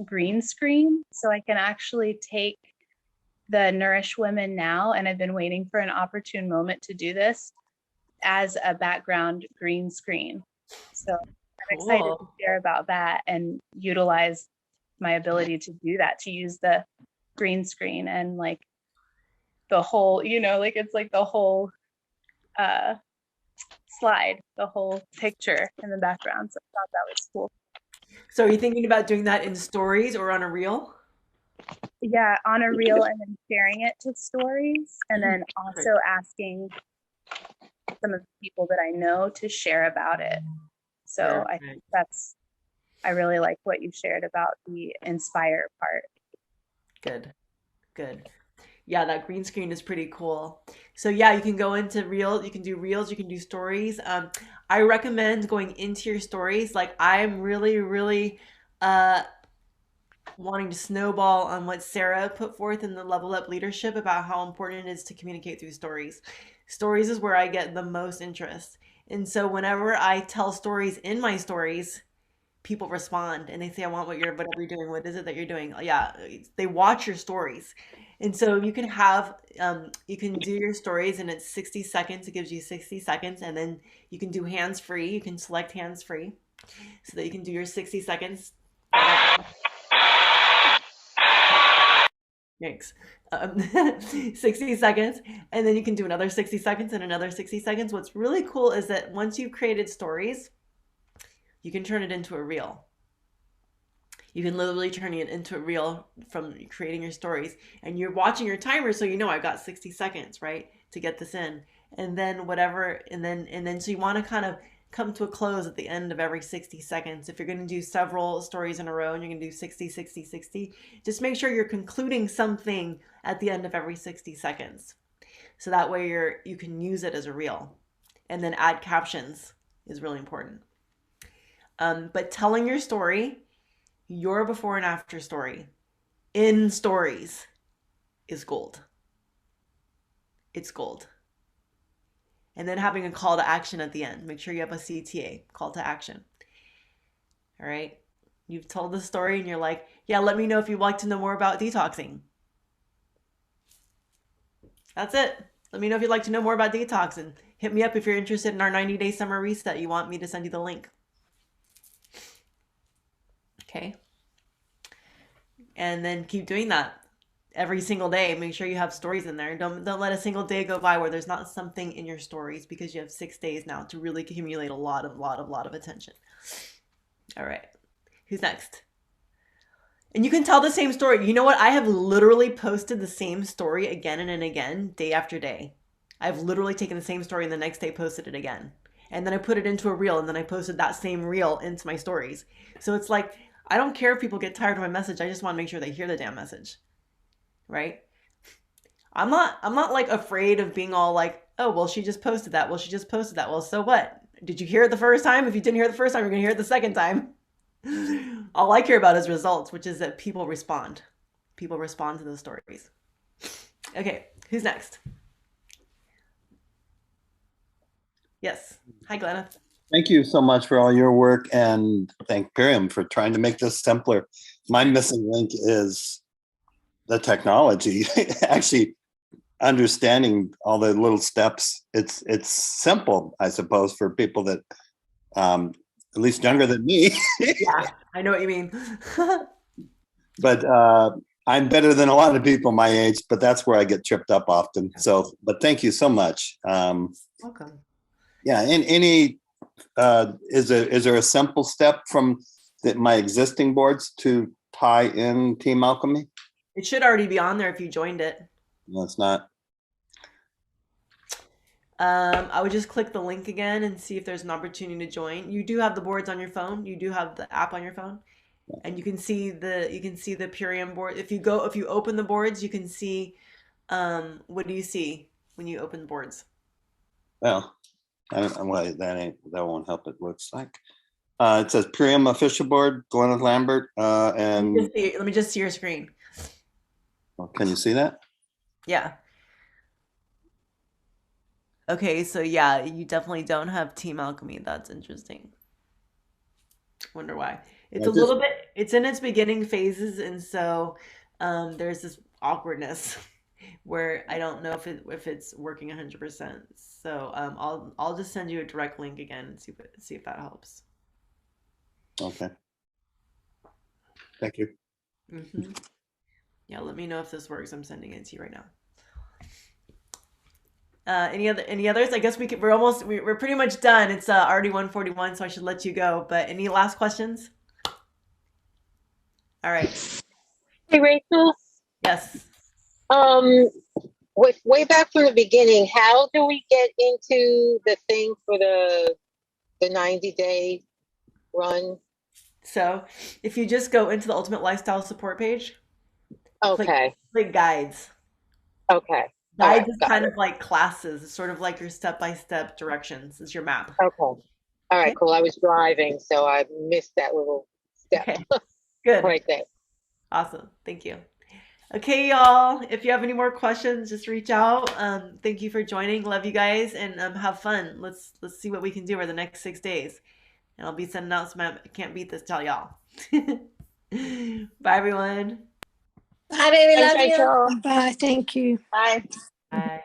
green screen, so I can actually take the Nourish Women Now, and I've been waiting for an opportune moment to do this, as a background green screen. So I'm excited to share about that and utilize my ability to do that, to use the green screen and like the whole, like it's like the whole slide, the whole picture in the background. So I thought that was cool. So are you thinking about doing that in stories or on a reel? Yeah, on a reel, and then sharing it to stories, and then also asking some of the people that I know to share about it. So I think I really like what you shared about the inspire part. Good. Yeah, that green screen is pretty cool. So yeah, you can go into reels, you can do reels, you can do stories. I recommend going into your stories. Like I'm really wanting to snowball on what Sarah put forth in the Level Up Leadership about how important it is to communicate through stories. Stories is where I get the most interest. And so whenever I tell stories in my stories, people respond and they say, I want whatever you're doing. What is it that you're doing? Yeah, they watch your stories. And so you can you can do your stories and it's 60 seconds. It gives you 60 seconds. And then you can do hands-free. You can select hands-free so that you can do your 60 seconds. Yikes. 60 seconds, and then you can do another 60 seconds and another 60 seconds. What's really cool is that once you've created stories, you can turn it into a reel. You can literally turn it into a reel from creating your stories, and you're watching your timer, so you know I've got 60 seconds, right, to get this in, and then whatever, and then so you want to kind of come to a close at the end of every 60 seconds. If you're going to do several stories in a row and you're going to do 60, 60, 60, just make sure you're concluding something at the end of every 60 seconds. So that way you can use it as a reel. And then add captions is really important. But telling your story, your before and after story in stories is gold. It's gold. And then having a call to action at the end. Make sure you have a CTA, call to action. All right. You've told the story and you're like, yeah, let me know if you'd like to know more about detoxing. That's it. Let me know if you'd like to know more about detoxing. Hit me up if you're interested in our 90-day summer reset. You want me to send you the link. Okay. And then keep doing that. Every single day, make sure you have stories in there. Don't let a single day go by where there's not something in your stories, because you have 6 days now to really accumulate a lot of attention. All right, who's next? And you can tell the same story. You know what? I have literally posted the same story again and again, day after day. I've literally taken the same story and the next day posted it again. And then I put it into a reel, and then I posted that same reel into my stories. So it's like, I don't care if people get tired of my message. I just want to make sure they hear the damn message. Right? I'm not like afraid of being all like, oh, well, she just posted that. Well, she just posted that. Well, so what? Did you hear it the first time? If you didn't hear it the first time, you're going to hear it the second time. All I care about is results, which is that people respond. People respond to the stories. Okay, who's next? Yes. Hi, Glenna. Thank you so much for all your work, and thank Miriam for trying to make this simpler. My missing link is the technology. Actually, understanding all the little steps. It's simple, I suppose, for people that at least younger than me. Yeah, I know what you mean. But I'm better than a lot of people my age, but that's where I get tripped up often. So, but thank you so much. Welcome. Yeah, and is there a simple step from my existing boards to tie in Team Alchemy? It should already be on there if you joined it. No, it's not. I would just click the link again and see if there's an opportunity to join. You do have the boards on your phone. You do have the app on your phone, and you can see the Purium board. If you open the boards, you can see. What do you see when you open the boards? Well, well, that won't help. It looks like it says Purium official board, Gwyneth Lambert, and Let me just see your screen. well, can you see that? Yeah. Okay, so yeah, you definitely don't have Team Alchemy. That's interesting. Wonder why. It's a little bit, it's in its beginning phases, and so there's this awkwardness where I don't know if it's working 100%. So I'll just send you a direct link again and see if that helps. Okay. Thank you. Mm-hmm. Yeah, let me know if this works. I'm sending it to you right now. Any others? I guess we're pretty much done. It's already 1:41, so I should let you go. But any last questions? All right. Hey, Rachel. Yes. Way back from the beginning, how do we get into the thing for the 90-day run? So if you just go into the Ultimate Lifestyle Support page, Okay. click guides. Okay. Guides is kind of like classes. It's sort of like your step-by-step directions. It's your map. Okay. All right, Okay. cool. I was driving, so I missed that little step. Okay. Good. Right there. Awesome. Thank you. Okay, y'all. If you have any more questions, just reach out. Thank you for joining. Love you guys, and have fun. Let's see what we can do over the next 6 days. And I'll be sending out some I can't beat this tell y'all. Bye everyone. Bye, baby. Thanks, Love you. Rachel. Bye. Thank you. Bye. Bye.